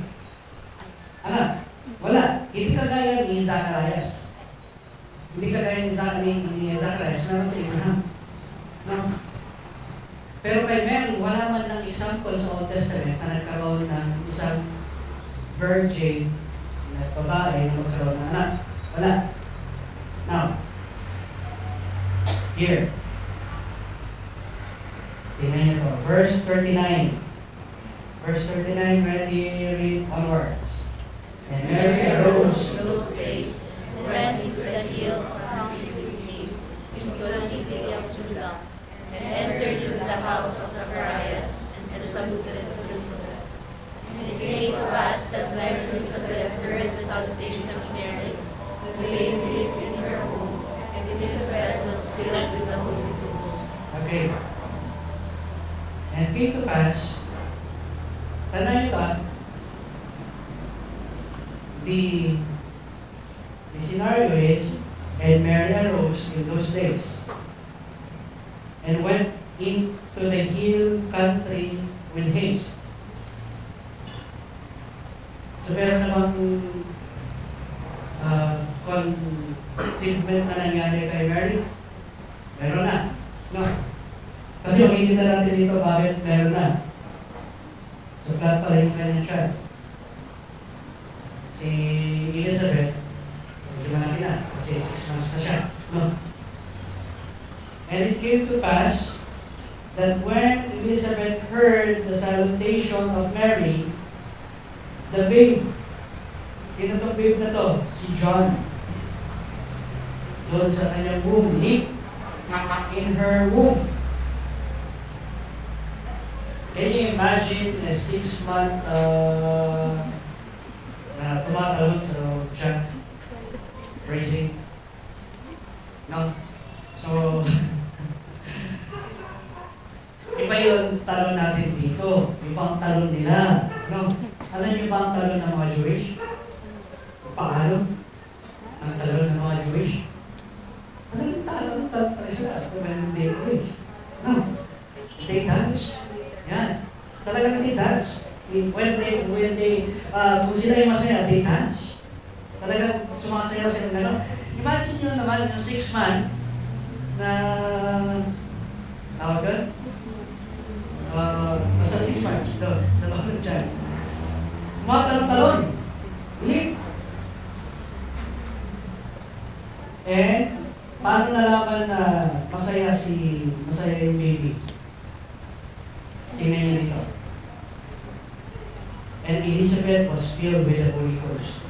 S1: anak. Wala. Hindi kagaya ni Zacharias. Hindi kagaya ni Zacharias. Meron sa Abraham. No? Pero kay Mary, wala man lang example sa Old Testament na nagkaroon ng isang virgin na babae na magkaroon ng anak. Wala. Now, here. Tingnan niyo to. Verse 39. Verse 39, ready, read onwards.
S2: And Mary arose in those days and went into the hill country with haste into a city of Judah, and entered into the house of Zacharias, and saluted Elizabeth. And it came to pass that when Elizabeth heard the salutation of Mary, the babe leaped in her womb, and Elizabeth was filled with the Holy Ghost.
S1: Okay. And it came to pass, tandaan niyo ba, the scenario is, and Mary arose in those days and went into the hill country with haste. So meron namang conceivement na nangyari kay Mary? Meron na. No? Kasi makikita natin dito bakit meron na. So flat pala yung kanyang child. Si Elizabeth, medyo malaki na, kasi 6 months na siya. No? And it came to pass that when Elizabeth heard the salutation of Mary, the babe, sino itong babe na to? Si John. Doon sa kanyang womb, leap in her womb. Can you imagine a 6-month na tumatalon sa chat, raising? No? So, iba yung talon natin dito. Iba ang talon nila. No? Alam niyo ba ang talon ng mga Jewish? Paano? Ang talon ng mga Jewish? Ano yung talon pa sila? Kung hindi Jewish. No? They dance. Yan. Talagang they dance. When they kung sila yung masaya, they dance. Talagang sumasayaw sila ng gano'n. Imagine nyo naman yung 6-month na tawag doon? Basta 6 months doon, sa bawat dyan. Mga talon-talon. Leap. And paano nalaman na masaya yung baby? Tingnan niyo dito. And Elizabeth was filled with the Holy Ghost.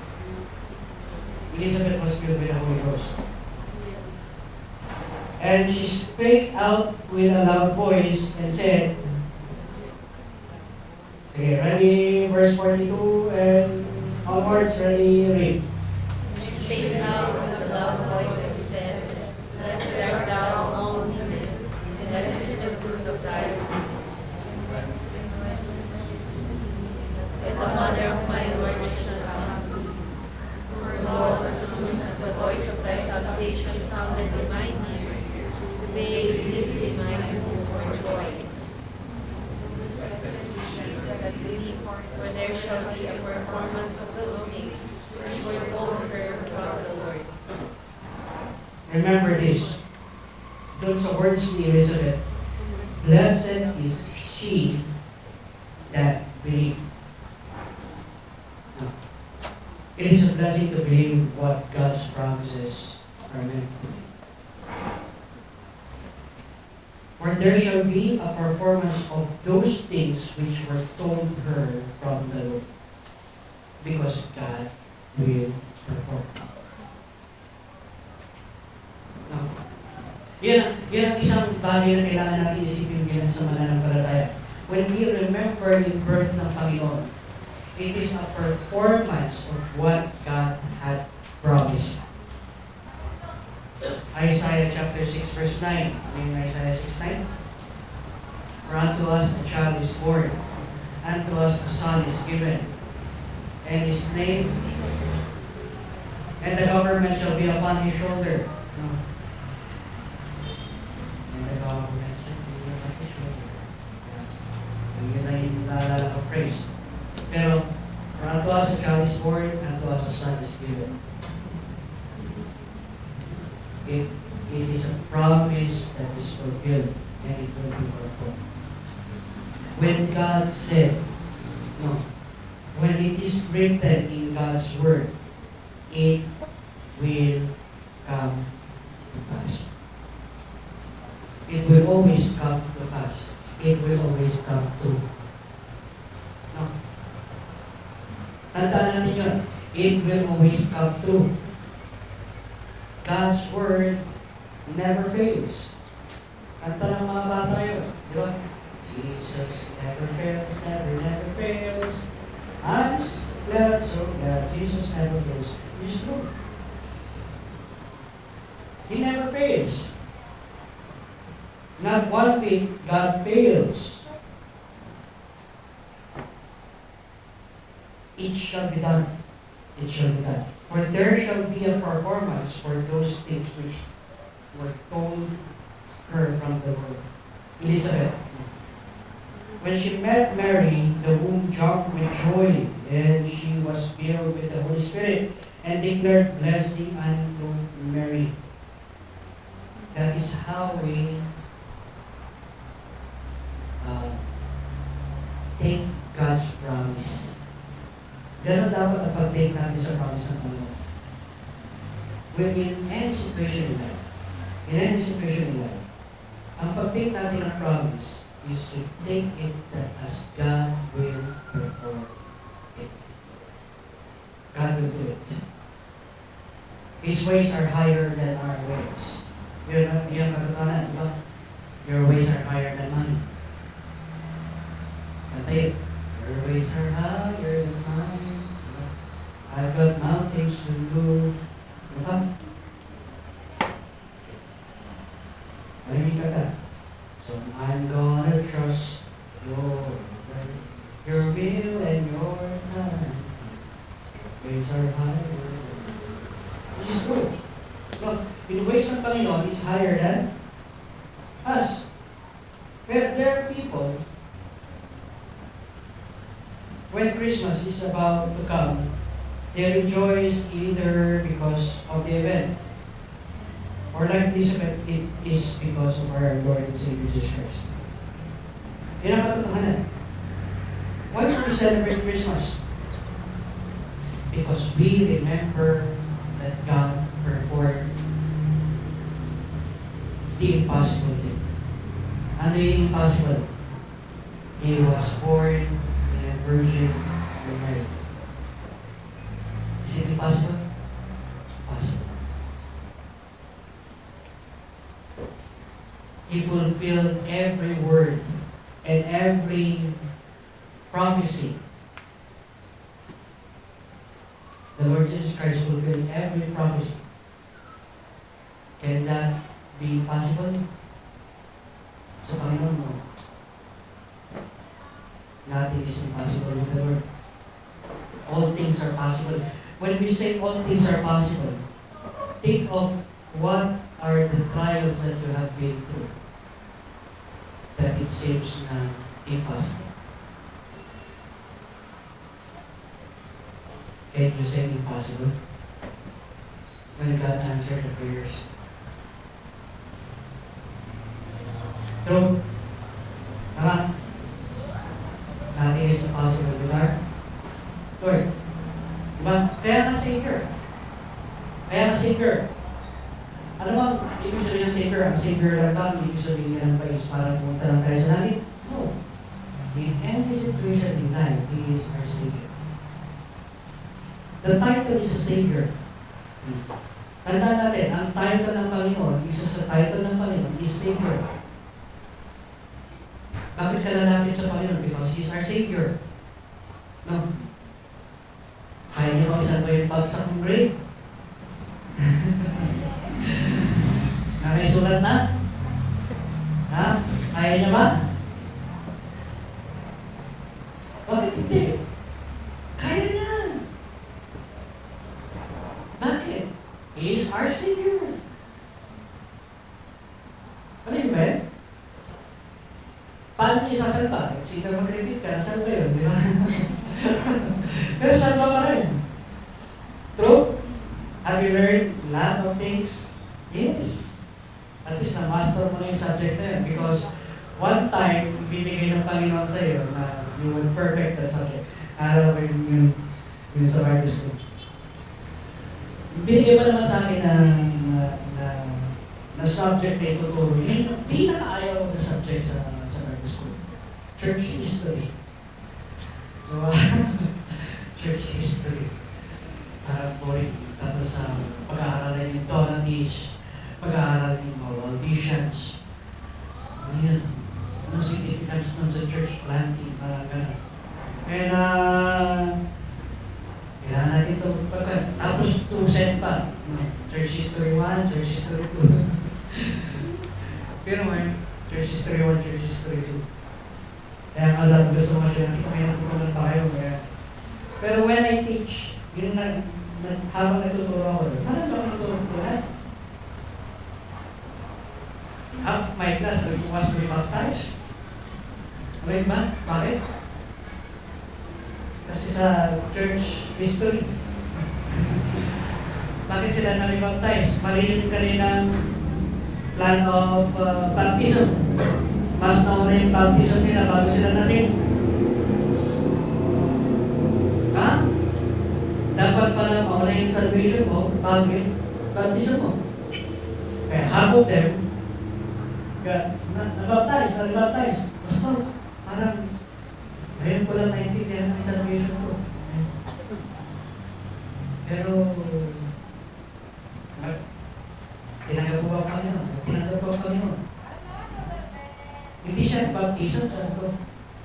S1: Elizabeth was filled with the Holy Ghost. And she spake out with a loud voice and said, sige, ready, verse 42 and onwards, ready, read.
S2: She spake out with a loud voice and said, Blessed art thou among women, and blessed is the fruit of thy womb. And the mother of my Lord shall come to thee. For lo, as soon as the voice of thy salutation sounded in mine ears, the babe leaped in my womb for joy. shall be a performance of those things which were told her from the Lord.
S1: Remember this. Doon sa words ni Elizabeth, blessed is she that believed. No. It is a blessing to believe what God's promises are meant to be. For there shall be a performance of those things which were told her from the Lord, because God will perform. No. Yan ang isang bagay na kailangan natin isipin bilang sa mananampalataya. When we remember the birth ng Panginoon, it is a performance of what God had promised. Isaiah chapter 6 verse 9. May Isaiah 6:9. For unto us a child is born, unto us a son is given, and his name, and the government shall be upon his shoulder. And the government shall be upon his shoulder. Yun na yung naalala ko phrase. Pero, for unto us a child is born, unto us a son is given. It is a promise that is fulfilled, and it will be fulfilled. When God said, no, when it is written in God's word, it will come to pass. It will always come to pass. It will always come to. No. Tandaan natin yun. It will always come true. God's word never fails. Kanta ng mga bata yun. Di ba? Jesus never fails, never fails. I'm glad, so glad. Jesus never fails. It's true. He never fails. Not one thing God fails. It shall be done. It shall be done. For there shall be a performance for those things which were told her from the Lord. Elizabeth, when she met Mary, the womb jumped with joy, and she was filled with the Holy Spirit, and declared blessing unto Mary. That is how we take God's promise. Ganon dapat ang pag-take natin sa promise ng Panginoon. When in any situation in life, ang pag-take natin ng promise is to take it that as God will perform it. God will do it. His ways are higher than our ways. Yun ang katotohanan, di ba? Your ways are higher than mine. Kantay, your ways are higher than mine. I've got mountains to move. Diba? Malimig ka ka. So I'm gonna trust your will and your time. Ways are higher. Which is true. Look, the ways ng Panginoon is higher than us. But there are people, when Christmas is about to come, they rejoice either because of the event, or like Elizabeth, it is because of our Lord and Savior Jesus Christ. Yan ang katotohanan. Why do we celebrate Christmas? Because we remember that God performed the impossible thing. Ano yung impossible? He was born in a virgin from Mary. Is it impossible? Possible. He fulfilled every word and every prophecy. The Lord Jesus Christ fulfilled every prophecy. Can that be possible? Sa Panginoon mo, nothing is impossible with the Lord. All things are possible. When we say all things are possible, think of what are the trials that you have been through that it seems na impossible. Can you say impossible? When God answered the prayers. True. Tama. Nothing is impossible with our Lord. Diba? Kaya nga Savior. Kaya nga Savior. Ano bang ibig sabihin ng Savior? Ang Savior lang ba? Ibig sabihin niya ng pais para pumunta lang tayo sa langit? No. In any situation in life, He is our Savior. The title is a Savior. Tandaan natin, ang title ng Panginoon, isa sa title ng Panginoon is Savior. Bakit ka lalapit sa Panginoon? Because He is our Savior. No. Kaya niyo bang saan ba yung bagsak ng grade? Nakasulat na? Ha? Kaya niya ba? Bakit hindi? Kaya niya. Bakit? He is our Savior. Ano yun ba yun? Paano niya sasalba? Sino mag-repeat ka? Saan ba yun? Di ba? Pero salba pa rin. True? Have you learned a lot of things? Yes. At least na-master mo na yung subject na yun. Because one time, binigay ng Panginoon sa iyo na you will perfect that subject. Alam ko yun sa Bible school. Binigay mo naman sa akin na subject na ituturo. Yun yung pinaka-ayaw na subject sa Bible school. Church history. So, church history. Parang boring. Tapos pag-aaralan yung Donatists, pag-aaralan yung mga Waldensians. Ano yun? Anong significance nun sa church planting? Parang gano'n. And, kailangan natin ito tapos 2 set pa. Church history 1, church history 2. Pero may church history 1, church history 2. Kaya kasama gusto mo siya, may natutunan pa kayo. Pero when I teach, yun habang natuturo ako, parang ba natuturo sa tulad? Half my class was rebaptized. Right ba? Bakit? Kasi sa church history. Bakit sila na-rebaptize? Mali yung kaninang plan of baptism. Mas nauna yung baptism nila bago sila nasin. Ha? Dapat pala mauna yung salvation mo bago yung baptism mo. Kaya half of them na-baptize. Basta, parang ngayon ko lang naintindihan ang salvation ko. Pero, tinanggap ko ba ang Panginoon? Tinanggap ko ang Panginoon. Hindi siya baptism,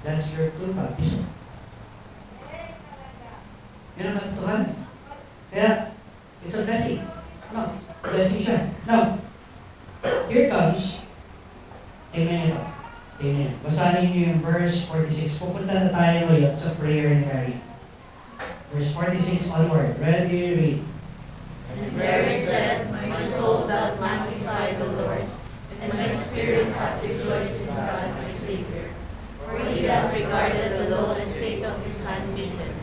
S1: that's your true baptism. Yan ang katotohanan. Kaya, it's a blessing. No, blessing siya. Now, here comes, amen ito. Amen. Basahin niyo yung verse 46. Pupunta na tayo ngayon sa prayer ni Mary. Verse 46 onward. Ready, read.
S2: And Mary said, My soul doth magnify the Lord, and my spirit hath rejoiced in God my Savior. For He hath regarded the low estate of His handmaiden.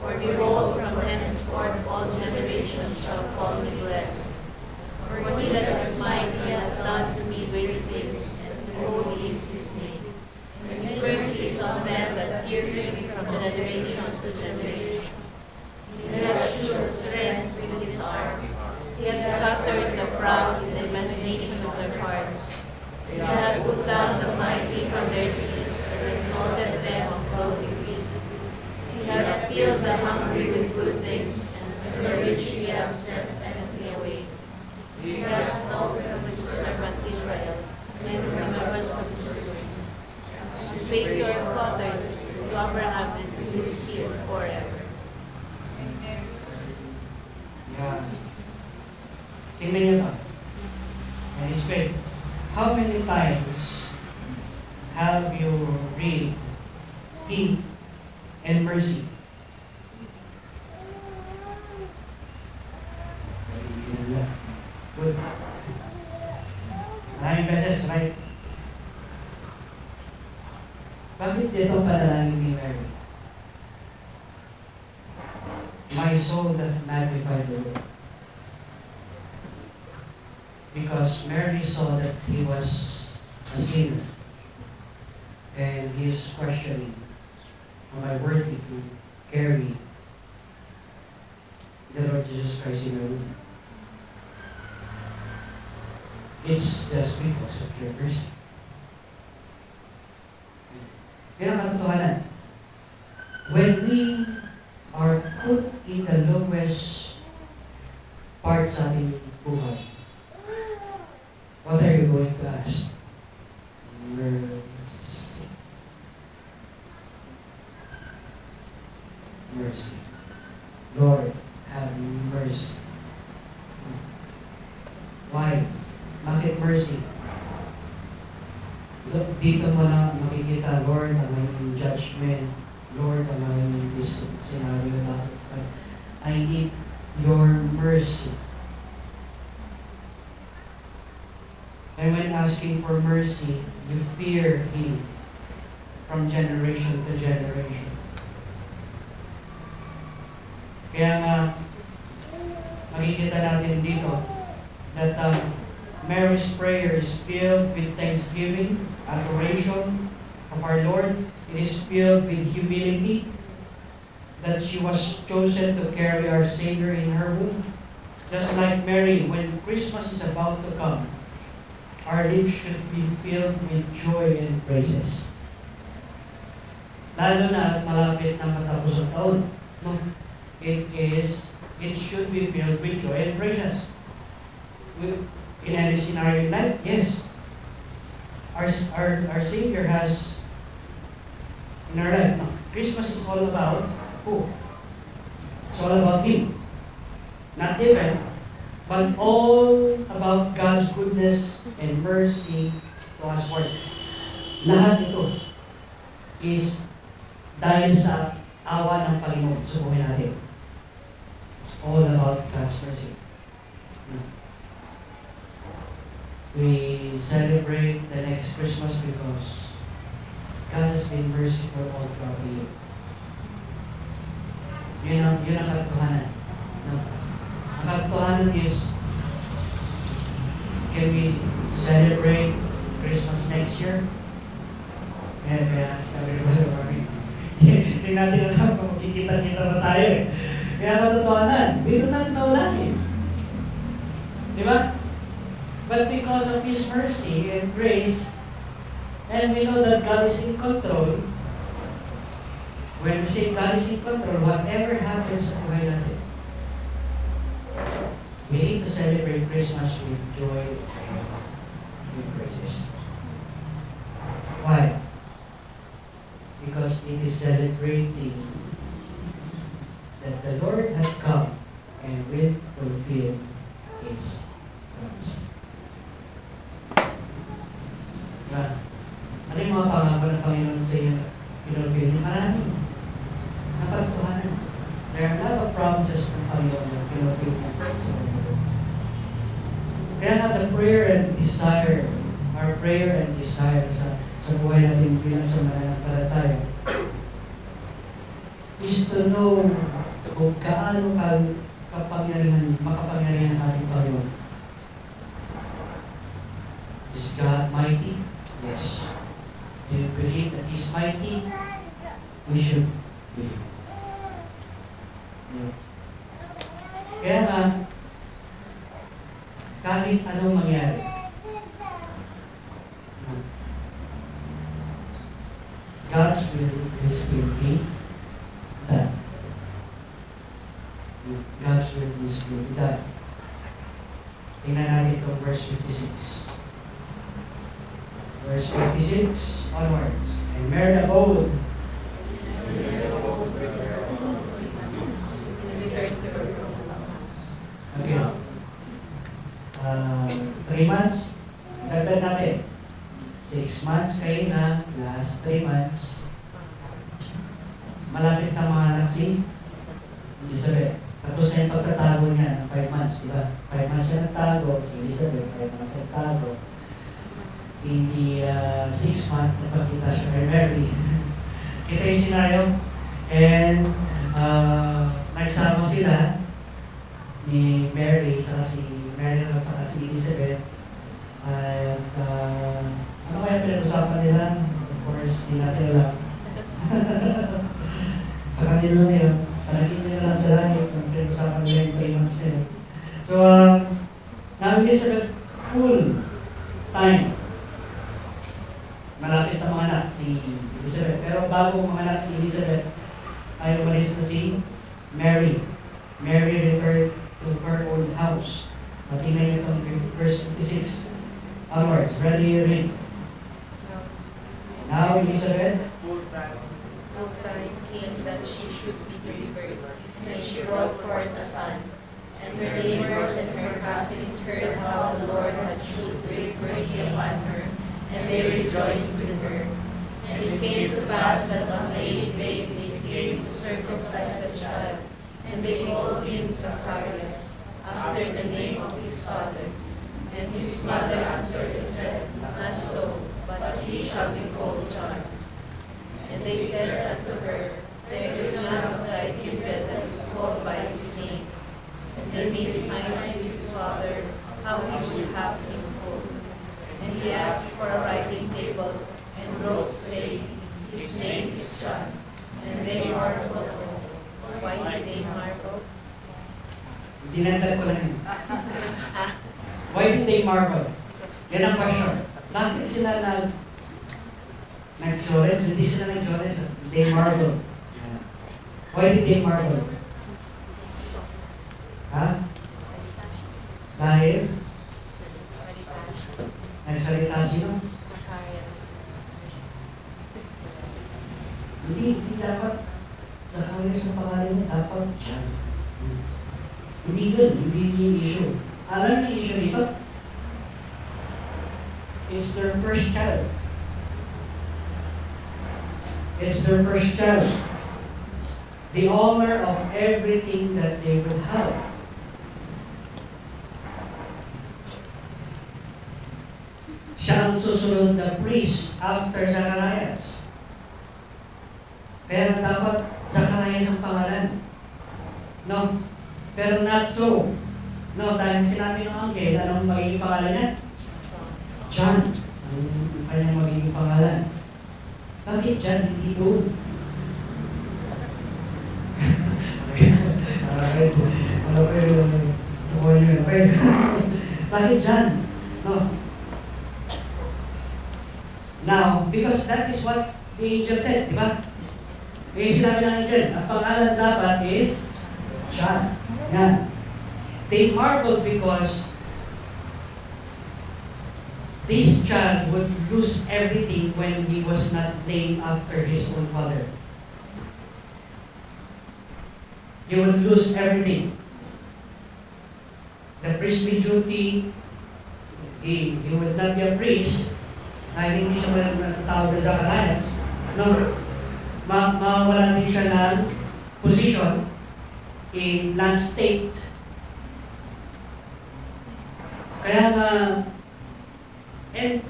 S2: For behold, from henceforth all generations shall call me blessed. For He that is mighty hath done to me great things, and holy is His name. And His mercy is on them that fear Him from generation to generation. He hath shewed strength with His arm. He hath scattered the proud in the imagination of their hearts. He hath put down the mighty from their seats, and exalted them of low degree. He hath filled the hungry with good things, and the rich He hath sent empty away. He hath known His servant Israel, in remembrance of His mercy, as He spake to your fathers, to Abraham and to his seed forever.
S1: Yeah. Tingnan niyo ito. And it's great. How many times have you read Peace and mercy? Good. Maraming beses, right? Bakit ito panalangin ni Mary? My soul hath magnified the Lord. Because Mary saw that he was a sinner. And he is questioning, am I worthy to carry the Lord Jesus Christ in my womb? It's just because of your mercy. Yan ang katotohanan. When we are put in the lowest part sa ating buhay, what are you going to ask? Mercy. Mercy. Lord, have mercy. Why? Bakit mercy? Dito mo na makikita, Lord, ang may judgment. Lord, ang may this scenario na I need your mercy. And when asking for mercy, you fear Him from generation to generation. Kaya nga, makikita natin dito that Mary's prayer is filled with thanksgiving, adoration of our Lord. It is filled with humility that she was chosen to carry our Savior in her womb. Just like Mary, when Christmas is about to come, our lips should be filled with joy and praises. Lalo na at malapit na matapos ang taon. No? It should be filled with joy and praises. In any scenario in life, yes. Our Savior has in our life. No? Christmas is all about who? It's all about Him. Not even, but all about God's goodness and mercy to us for lahat ito is dahil sa awa ng Panginoon sa buhay natin. It's all about God's mercy. We celebrate the next Christmas because God has been merciful all throughout the year. Yun ang katotohanan. No? Ang katotohanan is, can we celebrate Christmas next year? Kaya sabi ko, hindi natin alam kung makikita-kita na tayo eh. Kaya katotohanan, dito natin taulanin. Di ba? But because of His mercy and grace, and we know that God is in control, when we say God is in control, whatever happens sa buhay natin, we need to celebrate Christmas with joy and with praises. Why? Because it is celebrating that the Lord had come and will fulfill His promise. Ano yung mga pangako ng Panginoon sa iyo? Pinulfill niya marami. Napagtuhanan. There are a lot of promises ng Panginoon na pinulfill niya sa Panginoon. Kaya nga the prayer and desire, our prayer and desire sa buhay natin bilang sa mananampalataya is to know kung kaano makapangyarihan ating Panginoon. Is God mighty? Yes. Do you believe that He's mighty? We should believe. Yeah. Kaya nga, kahit anong mangyari, God's will is still be done. God's will is still be done. Tingnan natin itong verse 56. Verse 56 onwards. And Mary abode. Okay. 3 months. Dagdag natin. 6 months kayo na. Last 3 months. Malapit na mga anak si Elizabeth. Tapos na yung pagkatago niya ng 5 months, di ba? 5 months siya nagtago. Si Elizabeth, 5 months nagtago. Hindi 6 months, napakita siya kay Mary. Kita yung scenario. And nagsama sila. ni Mary, saka si Elizabeth. At ano kaya pinag-usapan nila? Of course, di natin alam. Sa kanila na yun, palagin nila lang sa langit kung pinag-usapan nila yung 3 months nila. So, na Elizabeth, full time. Malapit na mga anak si Elizabeth. Pero bago mga anak si Elizabeth, ay umalis na si Mary. Mary returned to her own house. Tingnan niyo itong verse 56 onwards. Ready, read. Now Elizabeth,
S2: No time came that she should be delivered, and she brought forth a son. And her neighbors and her cousins heard how the Lord had showed great mercy upon her, and they rejoiced with her. And it came to pass that on the 8th day they came to circumcise the child, and they called him Zacharias, after the name of his father. And his mother answered and said, Not so, but he shall be called John. And they said unto her, There is none of thy kindred that is called by his name. And they made signs to his father, how he would have him called. And he asked for a writing table, and wrote, saying, His name is John. And they marveled. Why did they marvel?
S1: dinagdag ko lang yun. Why did they marvel? Yan ang question. Bakit sila nag-chores? Hindi sila nag-chores. They marvel. Why did they marvel? Ha? Dahil? Nagsalita sino? Hindi dapat Zacharias ang pangalan niya, dapat John. Hindi yun, hindi yung issue. Alam niyo yung issue dito? It's their first child. It's their first child. The honor of everything that they would have. Siya ang susunod na priest after Zacharias. Pero dapat Zacharias ang pangalan. No? Pero not so. No, dahil sinabi ng angel, anong magiging pangalan niya? John. Ang kanyang magiging pangalan. Bakit John? Hindi doon. Bakit John? No. Now, because that is what the angel said, di ba? Yung sinabi ng angel, ang pangalan dapat is John. Yan. They marveled because this child would lose everything when he was not named after his own father. He would lose everything. The priestly duty, he would not be a priest, dahil hindi siya matatawag na Zacharias. No? Mawala din siya ng position in land state. Kaya nga, and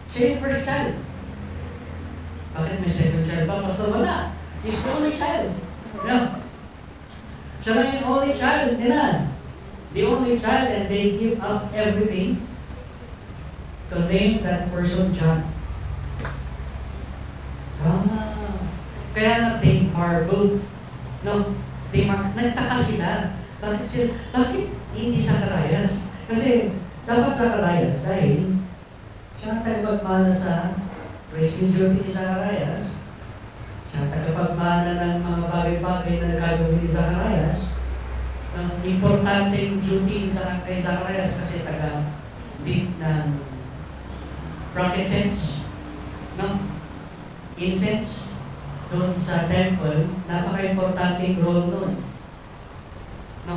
S1: siya yung first child. Bakit may second child pa? Basta wala. He's the only child. No? Siya lang yung only child nila. The only child, and they give up everything to name that person John. Kaya nga they marveled. No? Nagtaka sila. Bakit hindi Zacharias? Kasi dapat Zacharias dahil siya ang tagapagmana sa priestly duty ni Zacharias. Siya ang tagapagmana ng mga bagay-bagay na nagagawin ni Zacharias. Ang importanteng duty kay Zacharias kasi taga-beat ng frankincense, no? Incense doon sa temple, napaka-importanteng role doon. No?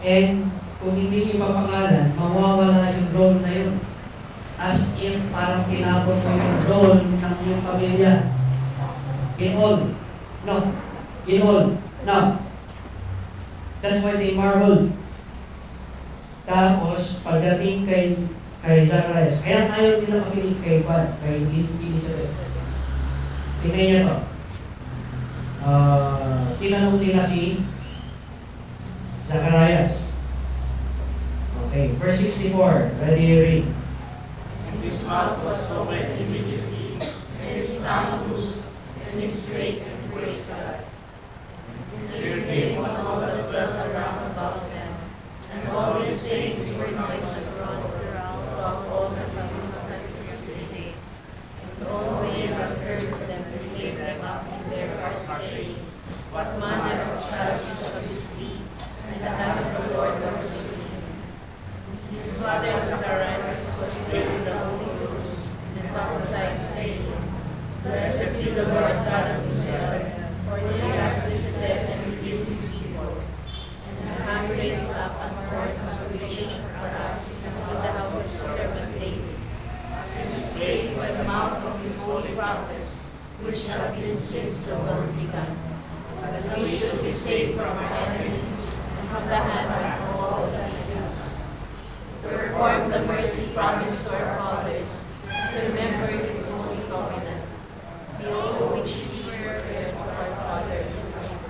S1: And kung hindi niyo mapangalan, mawawala yung role na yun. As if parang kinabot mo yung role ng iyong pamilya. In all. No. In all. Now, that's why they marveled. Tapos, pagdating kay Zacharias, kaya ayaw nila makinig kay Elizabeth. Tingnan niyo to. Tinanong nila si Zacharias. Okay, verse 64. Ready, read.
S2: And his mouth was opened immediately, and his tongue loosed, and he spake and praised God. And fear came on all that dwelt around about them, and all these things were noised abroad throughout all the country. And all they that heard them gave them up in their hearts, saying, What manner of child shall this be? And the hand of the Lord was with him. His father Zacharias was filled with the Holy Ghost, and prophesied, saying, Blessed be the Lord God of Israel, for he hath visited and redeemed his people, and hath raised up an horn of salvation for us in the house of his servant David, as he spake by the mouth of his holy prophets, which have been since the world began, that we should be saved from our enemies and from the hand of all that hate us, to perform the mercy promised to our fathers, to remember his holy covenant, the oath which he sware to our father Abraham,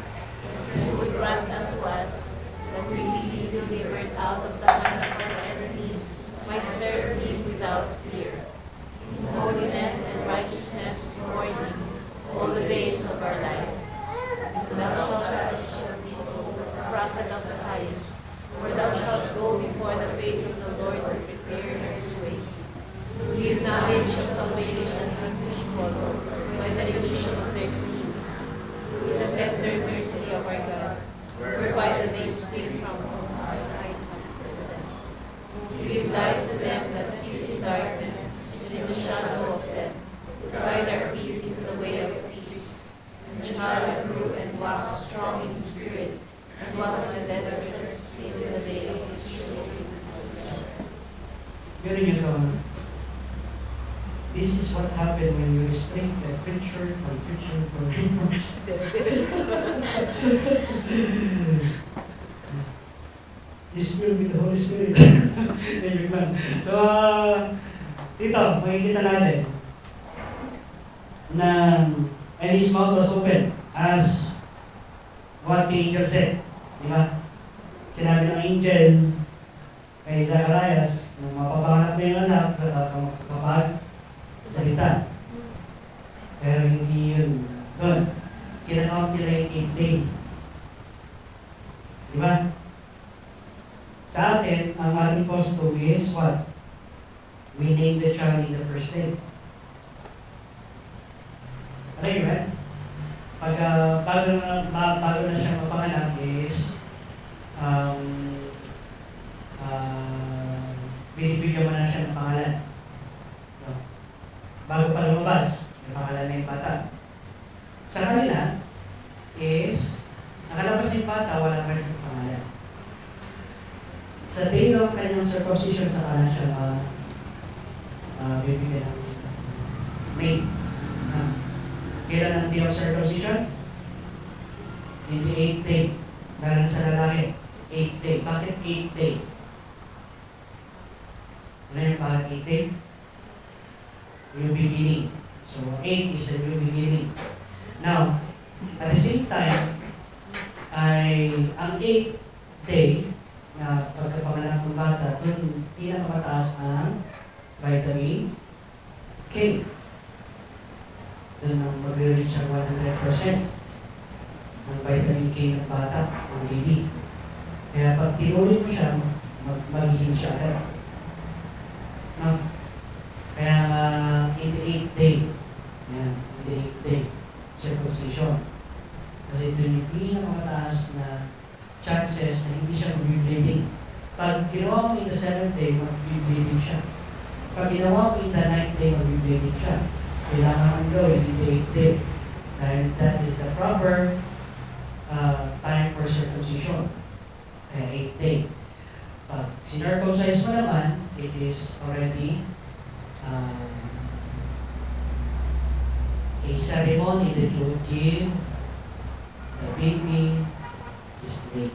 S2: that he would grant unto us that we be delivered out of the hand of our enemies, might serve him without fear, in holiness and righteousness before him all the days of our life. And thou shalt be the prophet of the highest, for thou shalt go before the face of the Lord to prepare his ways, to give knowledge of salvation unto his people by the remission of their sins, through the tender mercy of our God, whereby the days spring from on high has precedence. To give light to them that sit in darkness and in the shadow of death, to guide our feet into the way of peace. And the child grew and waxed strong in spirit, and was in the steadfast in the day of his children.
S1: Galing ito. This is what happened when you restrict the preacher from preaching for rumors. This will be the Holy Spirit. So, dito, makikita natin na and his mouth was open as what the angel said. Di ba? Sinabi ng angel kay Zacharias, nung mapapangat na yung anak, kapag salita. Pero hindi yun doon. Kinakawag nila yung 8 days. Di ba? Sa atin, ang ating costume is what? We name the child in the first day. Ano yun, right? Pag bago na siya mapanganak is binibigyan mo na siya ng pangalan. No? Bago pa lumabas, may pangalan na yung bata. Sa kanila is nakalabas yung bata, wala pa rin yung pangalan. Sa day ng kanyang circumcision, sa kanan siya bibigyan ng name. Kailan ang day of circumcision? In the 8th day. Meron sa lalaki. 8th day. Bakit 8th day? Ano yung bakit 8th day? New beginning. So 8 is a new beginning. Now, at the same time, ay ang 8th day na pagkapanganak ng bata, dun pinakamataas ang vitamin K. Doon ang mag-reach ang 100% ng vitamin K ng bata, ng baby. Kaya pag tinuloy mo siya, magiging siya agad. No? Kaya in the 8th day, yan, in the 8th day, circumcision. Kasi ito yung pinakamataas na chances na hindi siya mag-bleeding. Pag ginawa mo in the 7th day, mag-bleeding siya. Pag ginawa mo in the 9th day, mag-bleeding siya. Kailangan mong gawin in the 8th day. Dahil that is the proper time for circumcision. Kaya 8th day. Pag sinircumcise mo naman, it is already a ceremony that you would give the baby his name.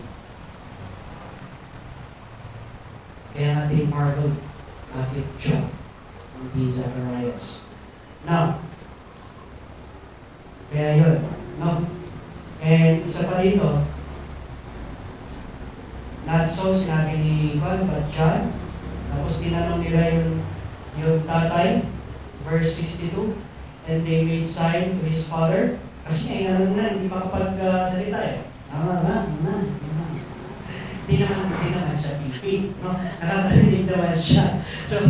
S1: Kaya nga they marveled, bakit John, hindi Zacharias. Now, kaya yun, no? And isa pa dito, Not so, sinabi ni Juan, but John. Tapos tinanong nila yung tatay, verse 62, and they made sign to his father. Kasi alam na, hindi makapag-salita eh. Hindi naman siya pipi, no? Nakakarinig naman siya. So,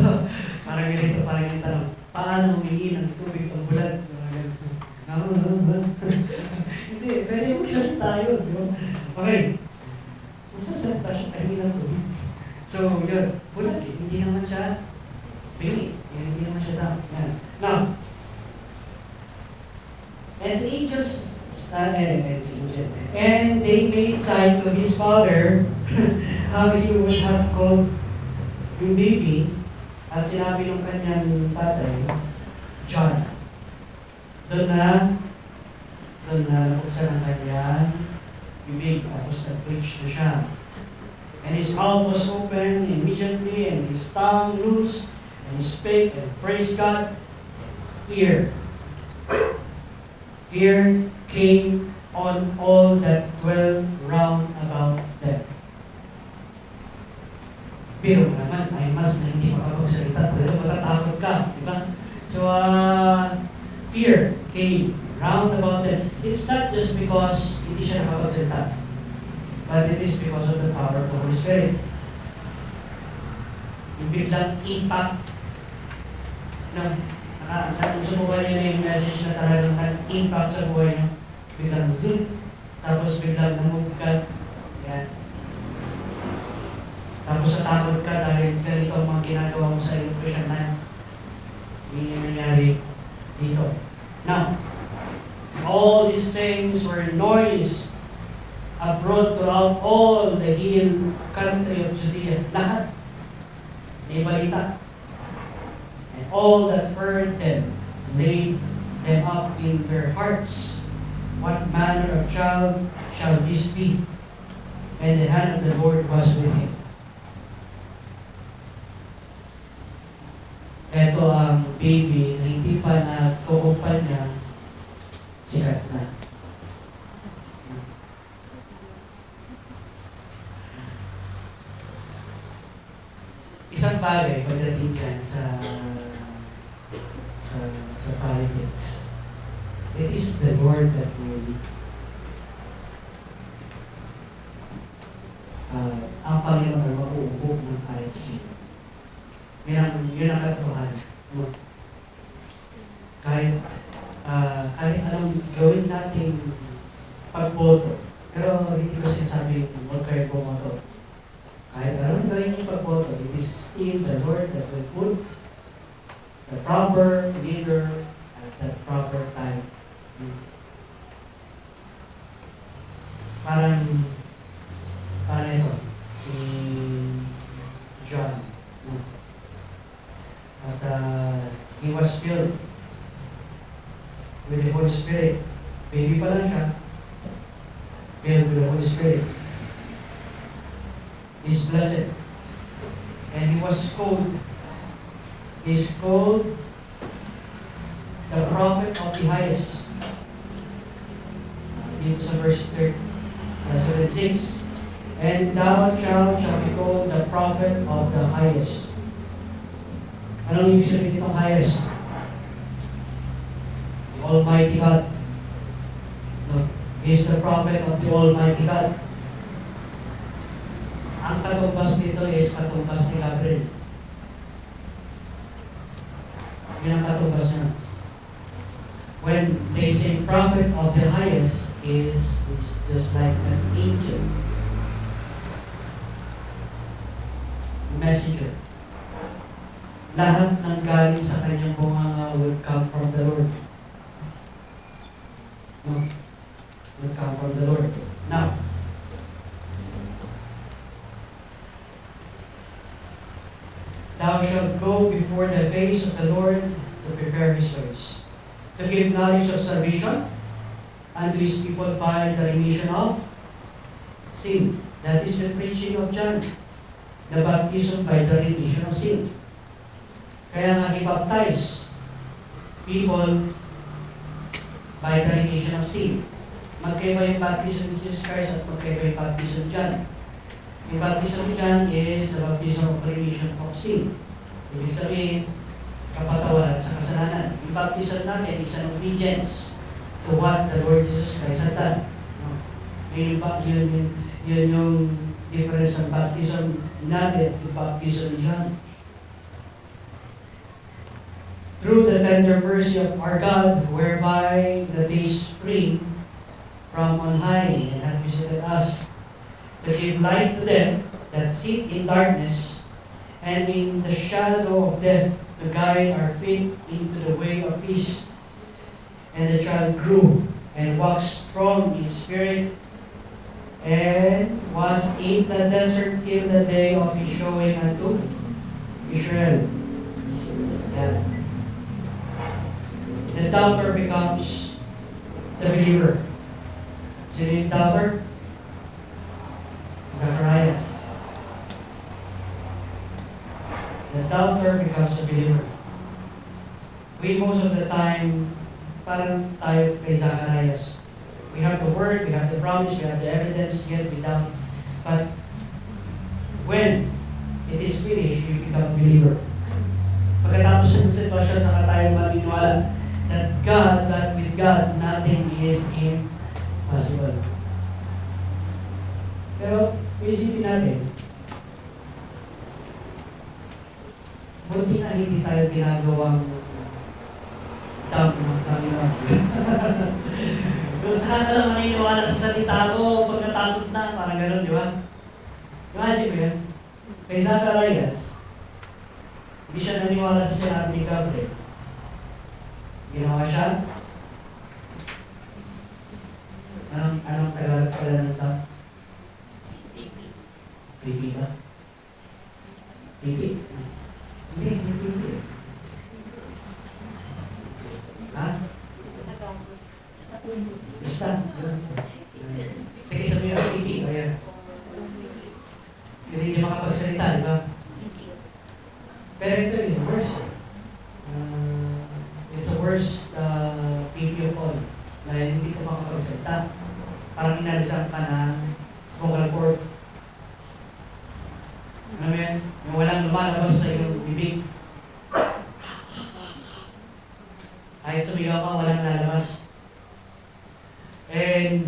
S1: parang ganito yung tanong, paano humingi ng tubig ang bulag? Hindi, pwede magsalita yun, di ba? Okay. Magsasalita siya, humingi ng tubig. So, yun, bulag, hindi naman siya pingi. Hindi naman siya daw. Now, and the angels, and they made sign to his father how he would have called yung baby, at sinabi ng kanyang tatay, John. Doon na nabuksan ang kanyang bibig, tapos nag-preach na siya. And his mouth was open immediately, and his tongue loose, and he spake and praised God. Fear came on all that dwelled round about them. Pero naman, ay mas na hindi makapagsalita, talaga matatakot ka, di ba? So, fear came round about them. It's not just because hindi siya nakapagsalita, but it is because of the power of the Holy Spirit. Yung biglang impact na sumubukan niyo na yung message na talagang nag-impact sa buhay niyo. Biglang zoom, tapos biglang namove ka. Yan. Tapos natakot ka dahil ganito ang mga ginagawa mo sa iyong Christian life. Hindi yung nangyari dito. Now, all these things were noise abroad throughout all the hill country of Judea. Lahat. May balita. And all that heard them laid them up in their hearts. What manner of child shall this be? And the hand of the Lord was with him. Ito ang baby na hindi pa nakukupan niya, sikat na. Isang bagay pagdating dyan sa politics. It is the Lord that will ang Panginoon ay mauubog ng kahit sino. Yun ang katotohanan. Kahit anong gawin natin pagboto, pero hindi ko sinasabi huwag kayo bumoto. Kahit anong gawin yung pagboto, it is still the Lord that will put the proper leader at the proper time. Parang ito, si John. At he was filled with the Holy Spirit. Baby pa lang siya. Filled with the Holy Spirit. He's blessed. And he was called. He's called the prophet of the highest. Dito sa verse 76. And thou, child, shall be called the prophet of the highest. Anong ibig sabihin itong highest? The Almighty God. No. He is the prophet of the Almighty God. Ang katumbas nito is katumbas ni Gabriel. Yan ang katumbas niya. When they say prophet of the highest is just like an angel. Messenger. Lahat ng galing sa kanyang bunganga will come from the Lord. No? Will come from the Lord. Now, thou shalt go before the face of the Lord to prepare his ways, to give knowledge of salvation unto his people by the remission of sin. That is the preaching of John. The baptism by the remission of sin. Kaya nga i-baptize people by the remission of sin. Magkaiba yung baptism of Jesus Christ at magkaiba yung baptism of John. Yung baptism dyan is the baptism of remission of sin. Ibig sabihin, kapatawaran sa kasalanan. Yung baptism natin is an obedience to what the Lord Jesus Christ had done. Yun yung difference ng baptism natin yung baptism ni John. Through the tender mercy of our God, whereby the day spring from on high and hath visited us, to give light to them that sit in darkness and in the shadow of death, to guide our feet into the way of peace. And the child grew and waxed strong in spirit, and was in the desert till the day of his showing unto Israel. Yeah. The doubter becomes the believer. Sino yung doubter? Zacharias. The doubter becomes a believer. We most of the time, parang tayo kay Zacharias. We have the word, we have the promise, we have the evidence, yet we doubt. But when it is finished, we become a believer. Pagkatapos ng sitwasyon, saka tayo maniniwala that with God, nothing is impossible. Pero, isipin natin, buti na hindi tayo ginagawang dump ng Panginoon. Kung saan ka lang maniniwala sa salita ko, pagkatapos na, parang gano'n, di ba? Imagine mo yun. Kay Zacharias, hindi siya naniwala sa sinabi ni Gabriel. Ginawa siya? Anong Tagalog pala ng tao? Pipi ba? Pipi? Hindi pipi. Ha? Basta. Sige, sabi niyo, pipi. Ayan. Hindi niya makapagsalita, di ba? Pero ito yung worst. It's the worst pipi of all. Dahil hindi ko makapagsalita. Parang inalisan ka ng vocal cord. Ano yan? Yung walang lumalabas sa iyong bibig. Kahit sumigaw ka, walang lalabas. And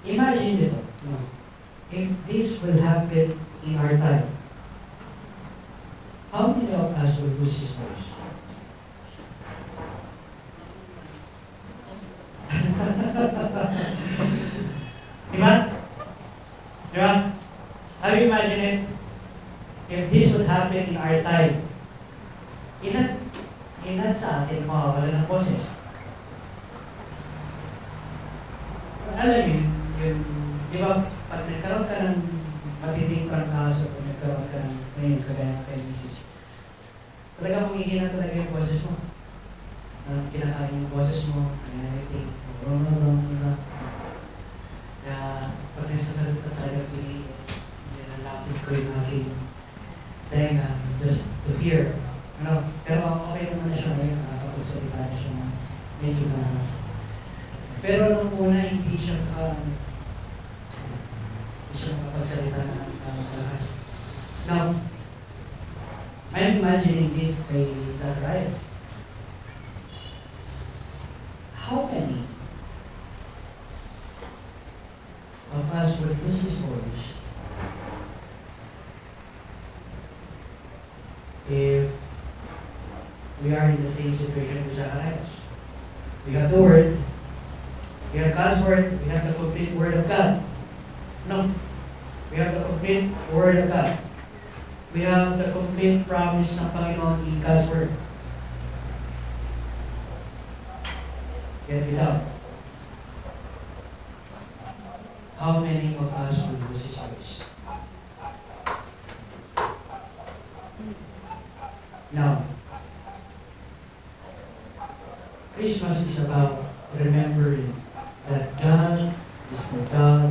S1: imagine ito. If this will happen in our time, how many of us will lose His voice? Diba? Diba? Have you imagined it? If this would happen in our time, ilan sa atin mawawala ng boses? Alam yun, di ba, pag nagkaroon ka ng matinding pangkaso, pag nagkaroon ka ng ngayon kagaya ng message, talaga manghihina talaga yung boses mo. Kinakain yung boses mo, and everything. Kaya pag nagsasalita talaga ito, nilalapit ko yung aking tenga just to hear. Pero okay naman na siya ngayon, nakakapagsalita na siya na medyo manas. Pero nung una, hindi siya makapagsalita na malakas. Now, I'm imagining this kay Zacharias. How many of us would lose His voice if we are in the same situation with Zacharias? We have the Word, we have God's Word, we have the complete Word of God. No, we have the complete Word of God. We have the complete promise ng Panginoon in God's Word. Yet without, how many of us will lose His voice? Now, Christmas is about remembering that God is the God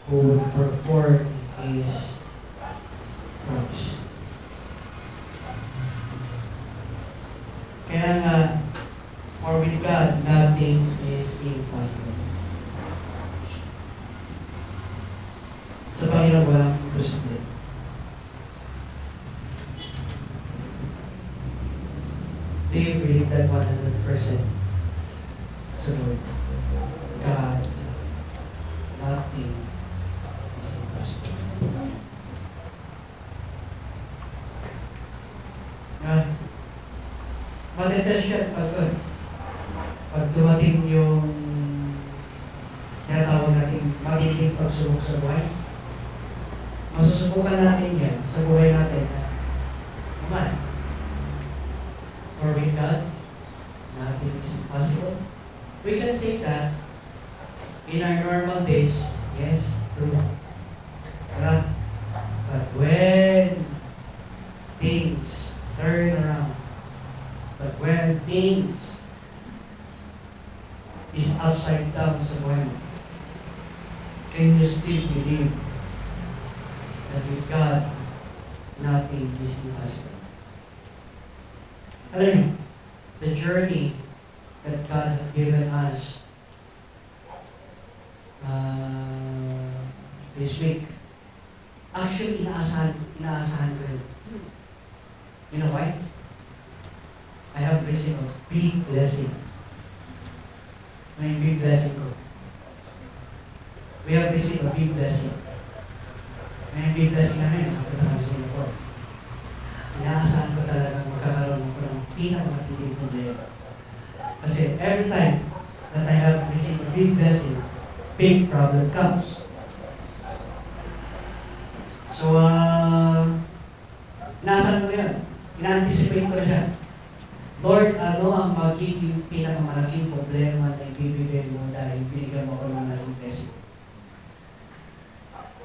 S1: who will perform His promise. Kaya nga, for with God, nothing is impossible. Sa Panginoon walang imposible. Do you believe that 100%? So Lord, God, nothing is impossible. Matitas siya pag dumating yung tinatawag natin magiging pagsubok sa buhay. Masusubukan natin yan sa buhay natin na naman. For with God, nothing is impossible. We can say that in our normal days, yes, true. But when things turn around, but when things is upside down sa buhay mo, can you still believe that with God, nothing is impossible? Alam niyo, the journey that God has given us this week, actually inaasahan ko yun. You know why? I have received a big blessing. May big blessing ko. We have received a big blessing. May big blessing namin, kapag kami sa Singapore. Inaasahan ko talaga magkakaroon ko ng pinakamatinding problema. Kasi every time that I have received a big blessing, big problem comes. So, inaasahan ko yan. Ina-anticipate ko na siya. Lord, ano ang magiging pinakamalaking problema na ibibigay mo dahil binigyan mo ako ng malaking blessing?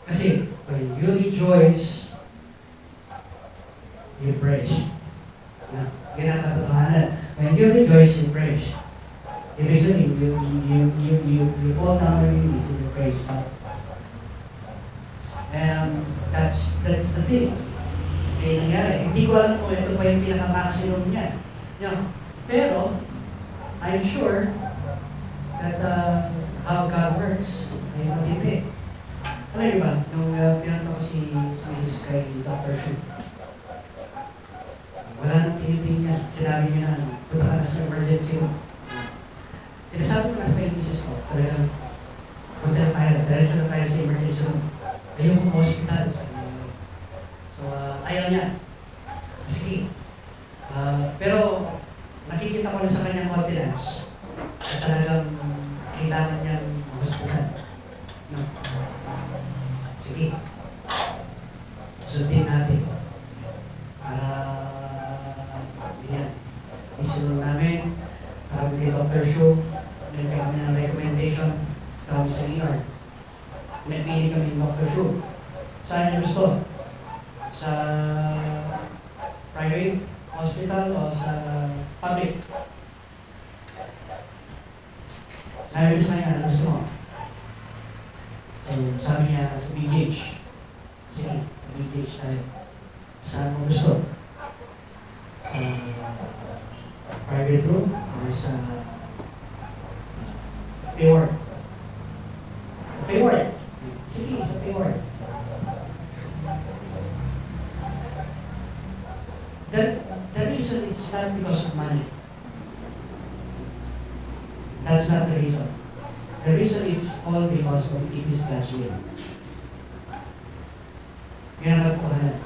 S1: Kasi, when you rejoice, you praise. Yan ang katotohanan. When you rejoice, you praise. Ibig sabihin, you fall down on your knees and you praise God. And that's the thing. Kaya nangyari. Hindi ko alam kung ito pa yung pinaka-maximum niya. Pero, I'm sure that how God works ay matindi. Alam niyo ba, nung pinanto ko si Jesus kay Dr. Shu, wala nang tinitin niya. Sinabi niya na, punta ka na sa emergency room. Sinasabi ko na sa misis ko, talagang punta na tayo, diretso na tayo sa emergency room. Ayaw kong hospital. So, ayaw niya. Sige. Pero, nakikita ko na sa kanyang confidence na talagang kailangan niya ng hospital. No? Sige. Sundin natin. Para, yan. Isunod namin. Para kay Dr. Shu, nilagay kami ng recommendation from sa ER. Pinapili kami ng Dr. Shu. Saan niyo gusto? Sa private hospital o sa public? Sabi ko sa kanya, ano gusto mo? So, sabi niya sa BH. Sige, sa BH tayo. Saan mo gusto? Sa private room or sa payward? Sa payward. Sige, sa payward. The reason is not because of money. That's not the reason. The reason is all because of it is God's will. Kaya nagkuhanan.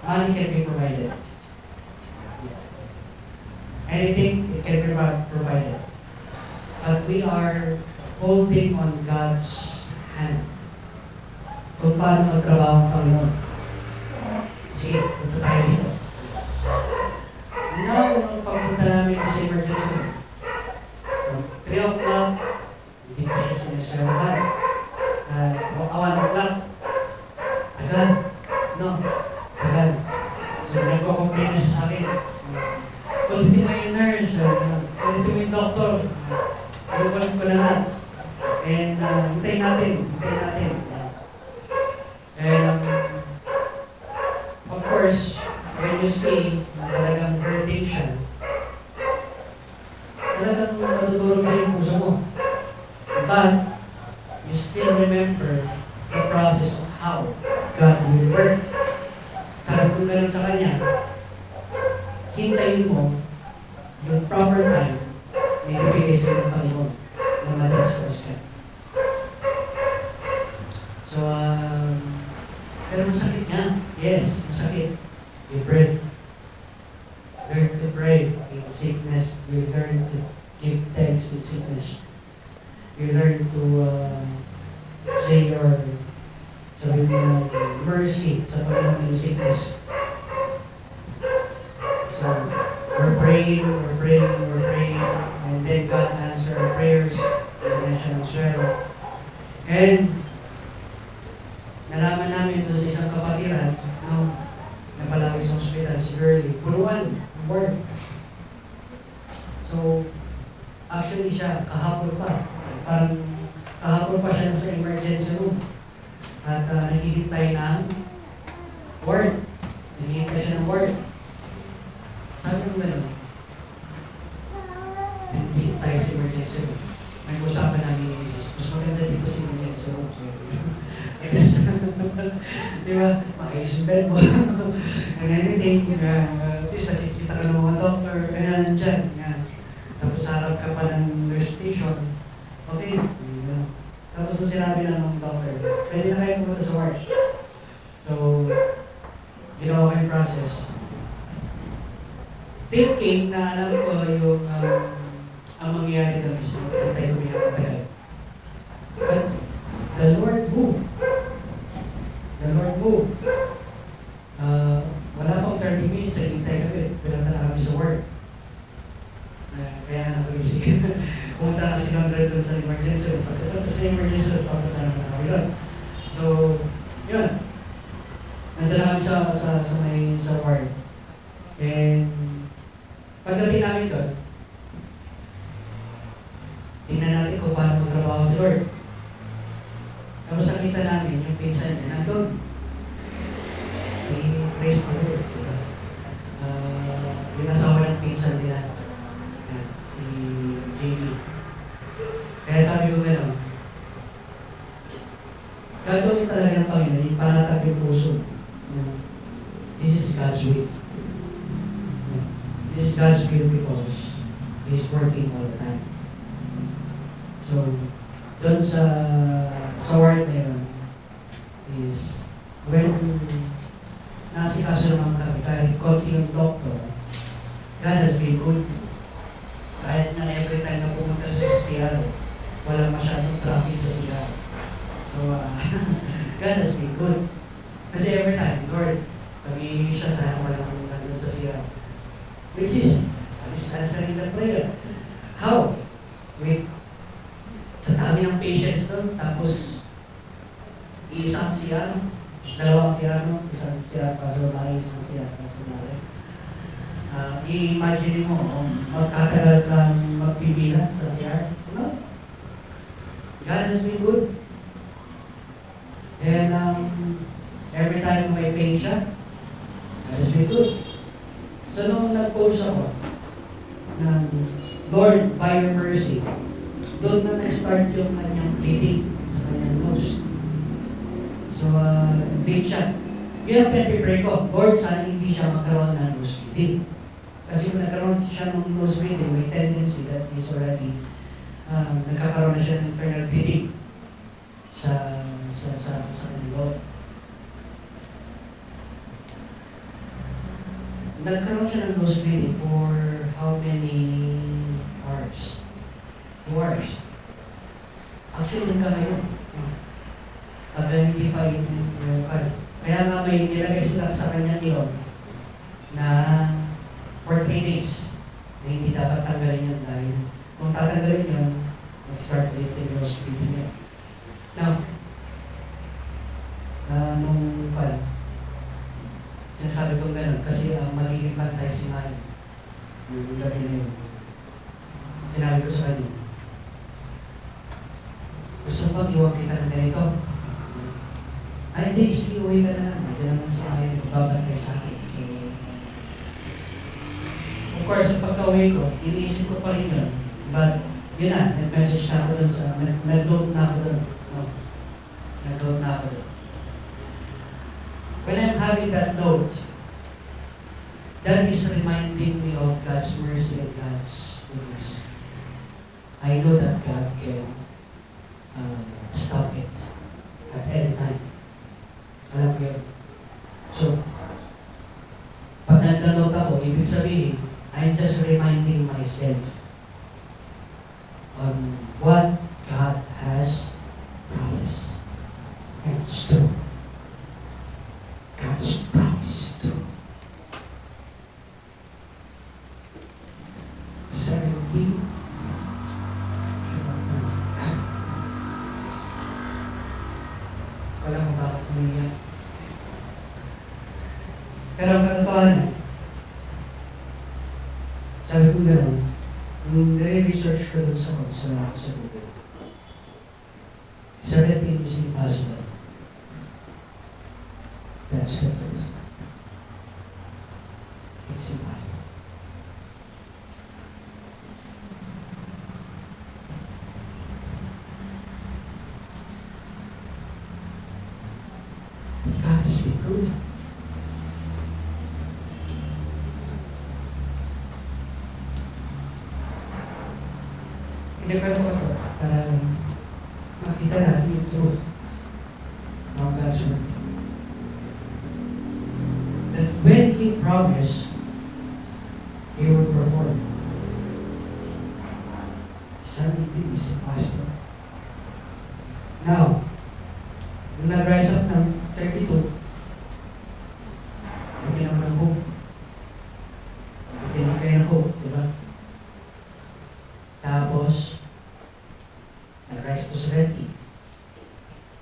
S1: Money can be provided. Anything, it can be provided. But we are holding on God's hand. Kung paano magtrabaho ang Panginoon. Sige, punta tayo dito. Nung pagpunta namin sa emergency, 3 o'clock, hindi ko siya sinasayawan. 1 o'clock, tagal. No, tagal. So, nagko-complain na siya sa akin. Kulitin mo yung nurse, kulitin mo yung doctor. Iwalan ko na lang. And hintayin natin. And of course, when you see na talagang hurting siya, talagang matutulog na yung puso mo. But, you still remember the process of how God will work. Sabi ko ganun sa kanya, hintayin mo yung proper time na ibibigay sa ng Panginoon na mag-expose ka. So, pero masakit nga. Yes, masakit. You pray. Learn to pray in sickness. You learn to give thanks in sickness. You learn to say your sabi mo mercy sa Panginoon in sickness. So, we're praying, and then God answers our prayers, and as well. And, nalaman namin ito sa isang kapatiran, na palagi sa hospital, si Girlie, puruan, work. So, actually siya, kahapon pa, parang kahapon pa siya sa emergency room. At naghihintay ng word. Naghihintay siya ng word. Sabi mo gano'n, naghihintay sa emergency room. Nag-usapan namin ni Jesus, mas maganda dito sa emergency room. Di ba? Maayos yung bed mo. And anything, at least nakikita ka ng mga doctor, kaya nandyan. Tapos harap ka pa ng nurse station. Okay. Tapos nung sinabi na ng doctor, pwede na kayo pumunta sa ward. So, ginawa ko yung process. Thinking na alam ko yung ang mangyayari doon is antay ko pinakatagal. But the Lord moved. The Lord moved. Wala pang 30 minutes, naghintay kami. Pinunta na kami sa work. Kaya napagising. Pumunta na si Londra doon sa emergency. Pagkapunta sa emergency, papunta na kami doon. So, yun. Nandun na kami sa ward. And, pagdating namin doon, tingnan natin kung paano magtrabaho si Lord. Tapos nakita namin yung pinsan niya nandun. Praise the Lord. Yung asawa ng pinsan nila. Si JB. Kaya sabi ko gano'n, gagawin talaga ng Panginoon, ipanatag yung puso. This is God's will. This is God's will because He's working all the time. So, doon sa word na yun, is when nasikaso naman kami, kahit konti yung doctor, God has been good. Kahit na every time na pumunta siya sa Seattle, wala masyadong traffic sa Seattle. So, God has been good. Kasi every time, Lord, pag-iihi siya sa walang pumunta sa Seattle. Which is answering the prayer. How? With sa dami ng patients doon, tapos isang Seattle, dalawang Seattle, isang Seattle, kaso malay, isang Seattle, kaso malay. I-imagine mo, magkakaroon kang magpipila sa CR. No? God has been good. And every time may pain siya, God has been good. So nung nag-post ako, na Lord, by your mercy, doon na nag-start yung kanyang bleeding sa kanyang nose. So, bleed siya. Yun ang pinag-pray ko, Lord, sana hindi siya magkaroon ng nose bleeding. Kasi kung nagkaroon siya ng nose bleeding, may tendency that is already nagkakaroon na siya ng internal bleeding sa kanyang. Nagkaroon siya ng nose bleeding for how many hours? 2 hours. Actually, nagkakaroon. Pagka hindi pa yung kaya nga may nilagay sila sa kanya niyon na for 3 days na hindi dapat tanggalin yun dahil kung tatanggalin yun, mag-start ulit yung nose bleeding niya. Now, nung sinasabi ko gano'n kasi magiging bantay si Maya. Yung gabi na yun. Sinabi ko sa kanya, gusto mo iwan kita ng ganito? Ay, hindi, sige, uwi ka na lang. Hindi naman si Maya babantay sa akin. Of course, sa pagka-uwi ko, iniisip ko pa rin yun. But Yun na, nag-message na ako dun sa, nag-note na ako dun. No? Nag-note na ako dun. When I'm having that note, that is reminding me of God's mercy and God's goodness. I know that God can stop it at any time. Alam ko yun. So, pag nag-note ako, ibig sabihin, I'm just reminding myself on what God has promised. And it's true. God's promise is true. 17. Wala ko bakit umiyak. Pero ang katotohanan, sabi ko gano'n, nung nire-research ko dun sa Google, 17 is impossible. That's the truth. It's impossible. God has been good. Hindi pa ito para makita natin yung truth ng God's word. That when He promised, He will perform. Something is impossible. Now, nung nag-rise up ng 32, bigyan ako ng hope. Bigyan kayo ng hope, di ba? Tapos, nag-rise to 70.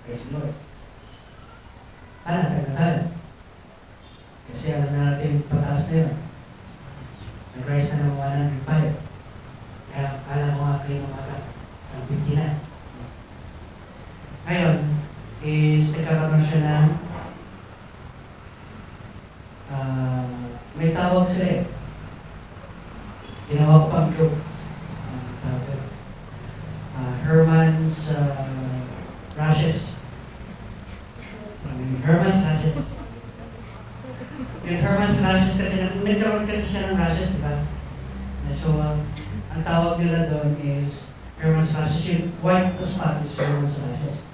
S1: Praise the Lord. Tagal. Kasi alam na natin pataas na yun. Nag-rise na ng 105. Kaya akala ko nga kayo ng 50 na. Ngayon, is nagkakaroon siya ng may tawag sila eh. Ginawa ko pang joke. Herman's rashes. Herman's rashes. Yung Herman's rashes kasi, nagkaroon kasi siya ng rashes, diba? So, ang tawag nila doon is Herman's rashes. Yung white spot is Herman's rashes.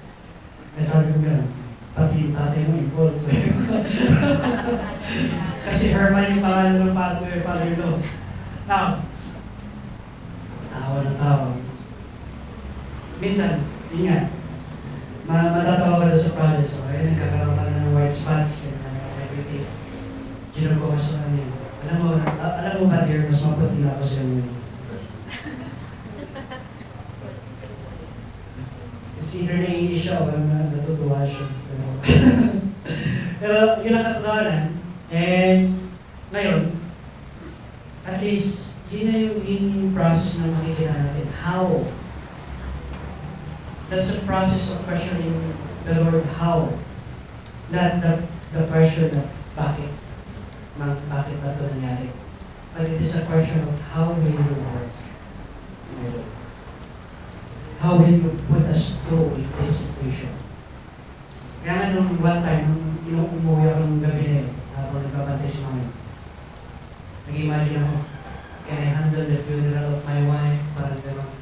S1: Kaya sabi ko gano'n, pati yung tatay mo involved. Kasi Herman yung pangalan ng father-in-law. Now, tawa. Minsan, yun nga, matatawa ka doon sa project. So, ayun, nagkakaroon ka na ng white spots and everything. Ginong ko kaso na yun. Alam mo ba, dear, mas maputi na ako sa inyo. It's either naiinis siya o natutuwa siya. Pero yun ang katotohanan. And ngayon, at least, yun na yung process na makikita natin. How? That's the process of questioning the Lord how. Not the question of bakit ba ito nangyari. But it is a question of how will you work, my Lord? How will you put us through in this situation? Kaya nga nung one time, nung umuwi ako ng gabi na yun, habang nagbabantay si mami, nag-imagine ako, can I handle the funeral of my wife? Parang gano'n.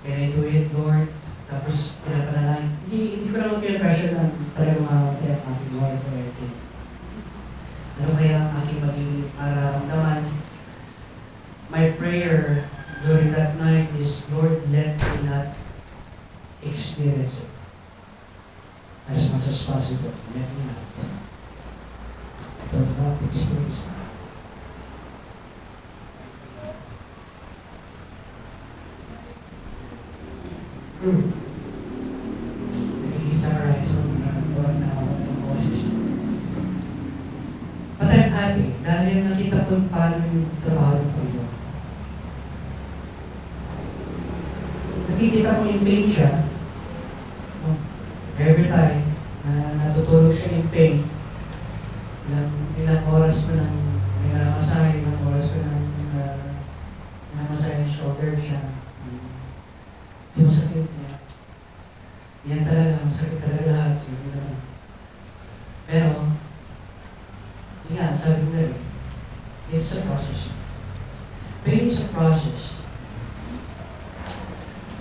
S1: Can I do it, Lord? Tapos, pinapanalangin. Hindi ko naman kaya-pressure na talagang mamamatay ang aking wife or anything. Ano kaya ang aking maging mararamdaman? My prayer during that night is, Lord, let me not experience it. As much as possible, let me not. I don't want to experience it. Nag-i-summarize ang buwan na ako ng boses. But I'm happy dahil nakita ko paano yung trabaho ng Panginoon. Nakikita ko yung pain siya. Every time na natutulog siya yung pain, ilang oras ko nang may namasahe, ilang oras ko nang Namasaya yung shoulder siya. Di masakit niya. Yan talaga, masakit talaga lahat. Sabi naman. Pero, yan, sabi ko na rin, it's a process. Pain is a process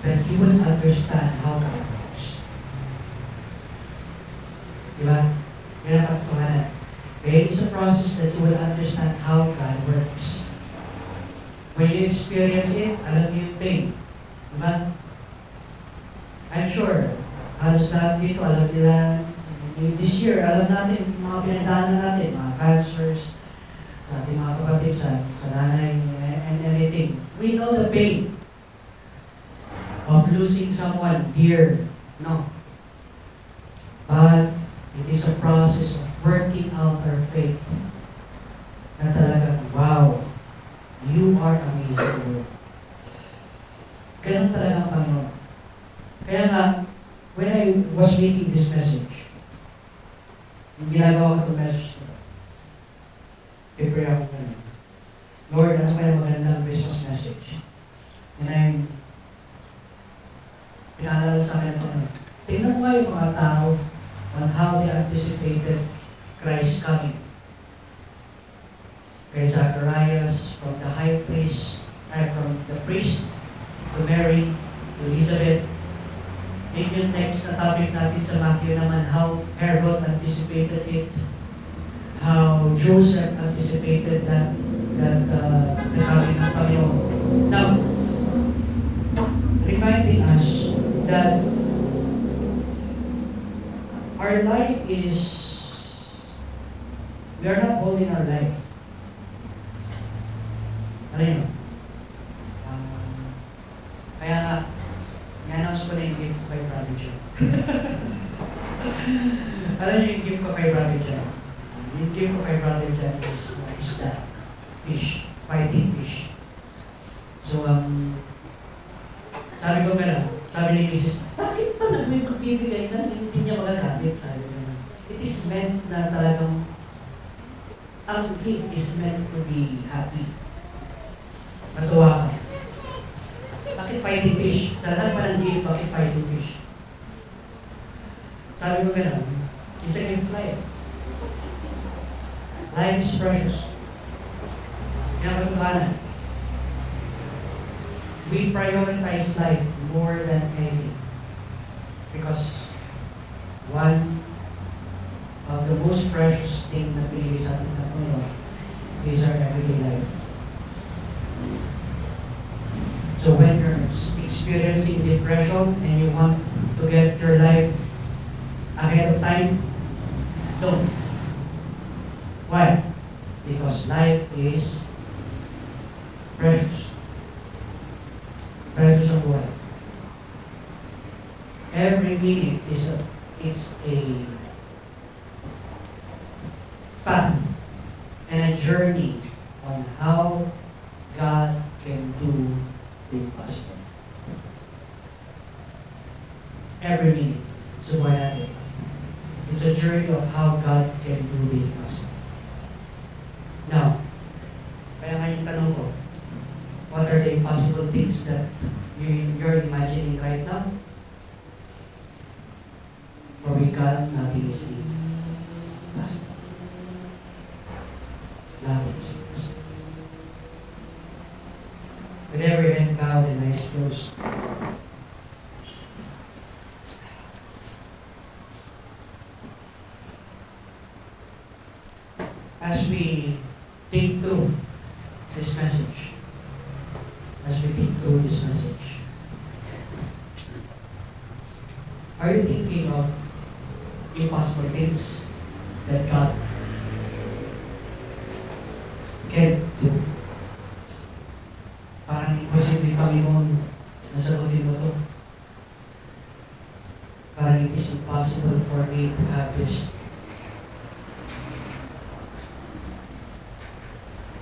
S1: that you will understand how God works. Diba? Yan ang pagkakanan. Pain is a process that you will understand how God works. When you experience it, alam niyo yung pain. Diba? I'm sure, halos lahat dito, alam nila, this year, alam natin, mga pinagdaanan natin, mga cancers, sa ating mga kapatid, sa nanay, and everything. We know the pain of losing someone dear. No. But it is a process of working out our faith. Na talaga, wow, you are amazing, Lord. Ganun talaga ang Panginoon. Kaya nga, when I was making this message, yung ginagawa ko itong message na prepare ako na Lord, ano kaya magandang Christmas message? And I'm pinaalala sa akin ito. Tingnan mo nga yung mga tao on how they anticipated Christ coming. Kay Zacharias, from the high priest, from the priest to Mary, to Elizabeth. Yun yung next na topic natin sa Matthew naman, how Herod anticipated it, how Joseph anticipated that the coming of Panginoon. Now, reminding us that our life is, we are not holding our life. Ano yun? Kaya nga, i-announce ko na yung gift ko kay Brother John. Alam niyo yung gift ko kay Brother John? Yung gift ko kay Brother John is that fish, fighting fish. So, sabi ko gano'n, sabi ni Mrs. Bakit pa may magbibigay na hindi niya magagamit? Sabi ko gano'n. It is meant na talagang, ang gift is meant to be happy. Matuwa ka. Bakit fighting fish? Sa lahat pa ng gift, bakit fighting fish? Sabi ko gano'n, it's a gift life. Life is precious. Yan ang katotohanan. We prioritize life more than anything. Because one of the most precious thing na pinili sa ating Panginoon is our everyday life. So when you're experiencing depression and you want to get your life ahead of time, don't. Why? Because life is precious. Precious ang buhay. Every minute is a path and a journey on how God can do the impossible. Every minute. Subukan natin. It's a journey of how God can do the impossible. Now, kaya nga yung tanong ko, what are the impossible things that you're imagining right now? For with God, nothing is impossible. Nothing is impossible. With every head bowed and eyes closed, as we think through this message, are you thinking of impossible things that God can do? Parang imposible, Panginoon, nasagutin mo to. Parang it is impossible for me to have this.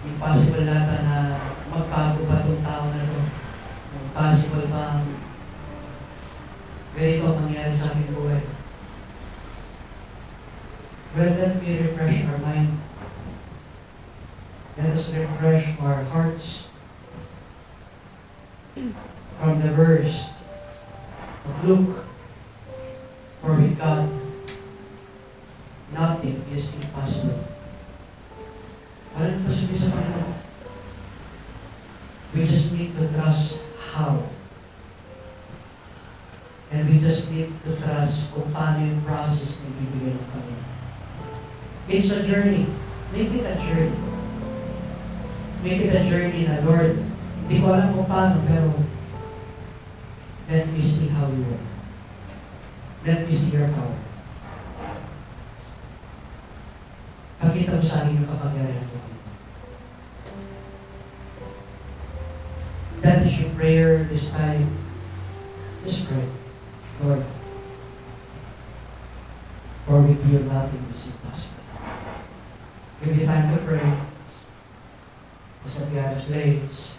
S1: Impossible nata na magbago pa itong tao na ito. Impossible pa ang ganito ang mangyari sa aming buhay. Well, let me refresh our mind. Let us refresh our hearts. from the verse of Luke, for with God, nothing is impossible. Walang imposible sa Panginoon. We just need to trust how. And we just need to trust kung paano yung process na ibibigay ng Panginoon. It's a journey. Make it a journey. Make it a journey na, Lord, hindi ko alam kung paano, pero let me see how you work. Let me see your power. Pakita mo sa akin yung kapangyarihan mo. That is your prayer this time. Just pray. Lord, for with you nothing is impossible. Give me time to pray. As a piano plays.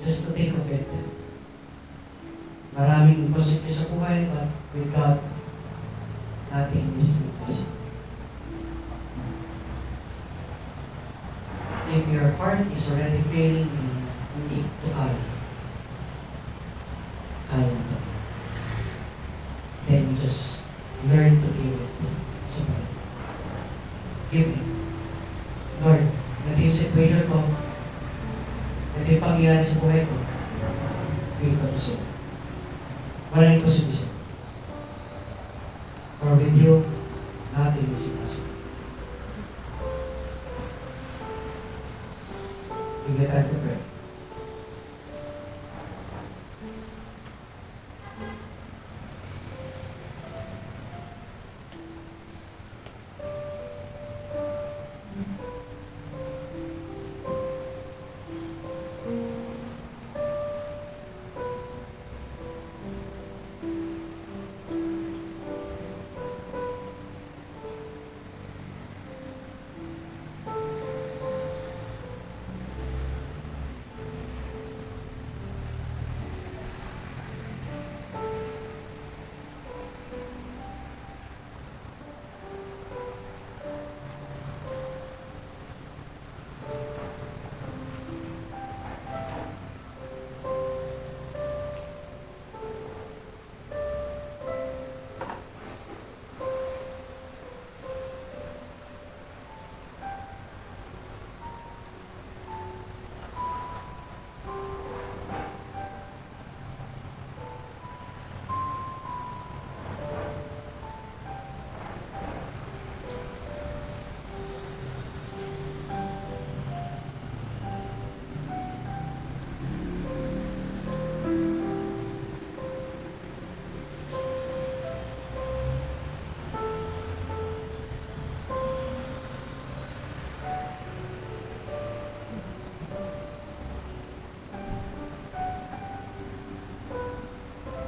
S1: Just to think of it. Maraming imposible sa buhay, but with God, nothing is impossible. If your heart is already failing, hindi ito kaya. Kaya mo. Then you just learn to give it sa Panginoon. Give it. Lord, ito yung situation ko. Ito yung pangyayari sa buhay ko. Give ko to sa'yo. Wala yung posibilidad. For with you, nothing is impossible. You get time to pray.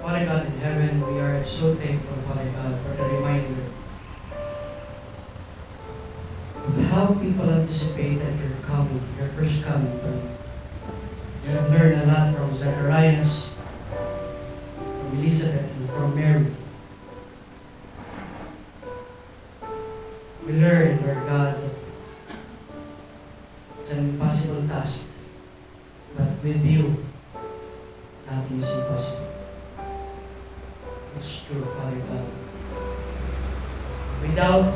S1: Father God in heaven, we are so thankful, Father God, for the reminder of how people anticipated your coming, your first coming. We have learned a lot from Zacharias, from Elizabeth, and from Mary. We learned, Lord God, that it's an impossible task, but with you, nothing is impossible. It's true, Father God. We doubt,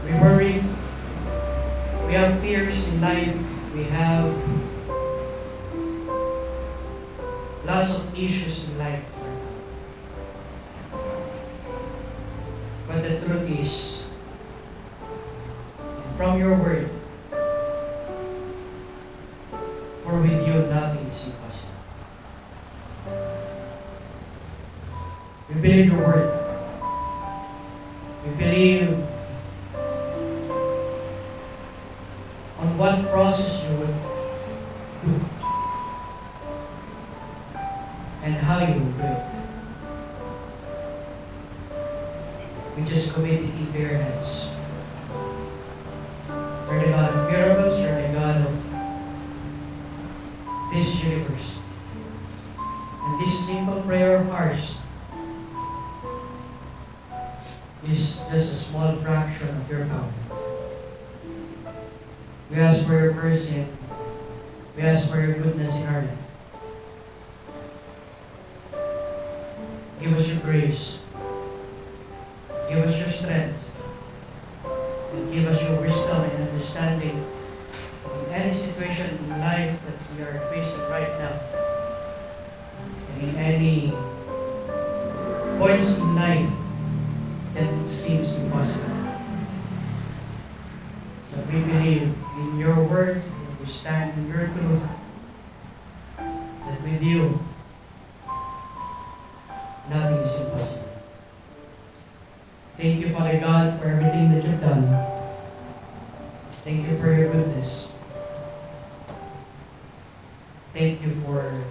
S1: we worry, we have fears in life, we have lots of issues in life, Lord God. But the truth is, from your word, for with you nothing is impossible. We believe your word. We believe on what process you would do and how you will do it. We just commit it into your hands. You're the God of miracles, you're the God of this universe. And this simple prayer of ours is just a small fraction of your power. We ask for your mercy. We ask for your goodness in our life. Give us your grace. Give us your strength. And give us your wisdom and understanding in any situation in life that we are facing right now. And in any points in life that it seems impossible. But we believe in your word, and we stand in your truth, that with you, nothing is impossible. Thank you, Father God, for everything that you've done. Thank you for your goodness. Thank you for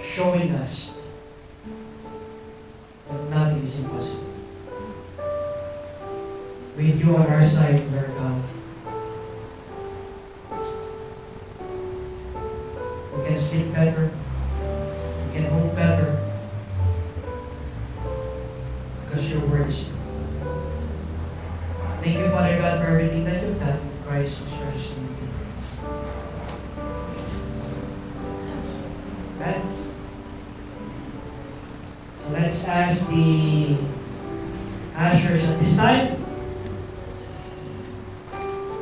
S1: showing us that nothing is impossible. With you on our side, Lord God, we can sleep better, we can hope better, because your word is true. Thank you, Father God, for everything that you've done in Christ who's precious in you. Amen. So let's ask the ushers at this time.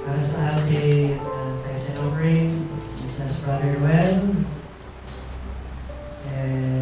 S1: Para sa ating thanks and offering, this is Brother Noel. And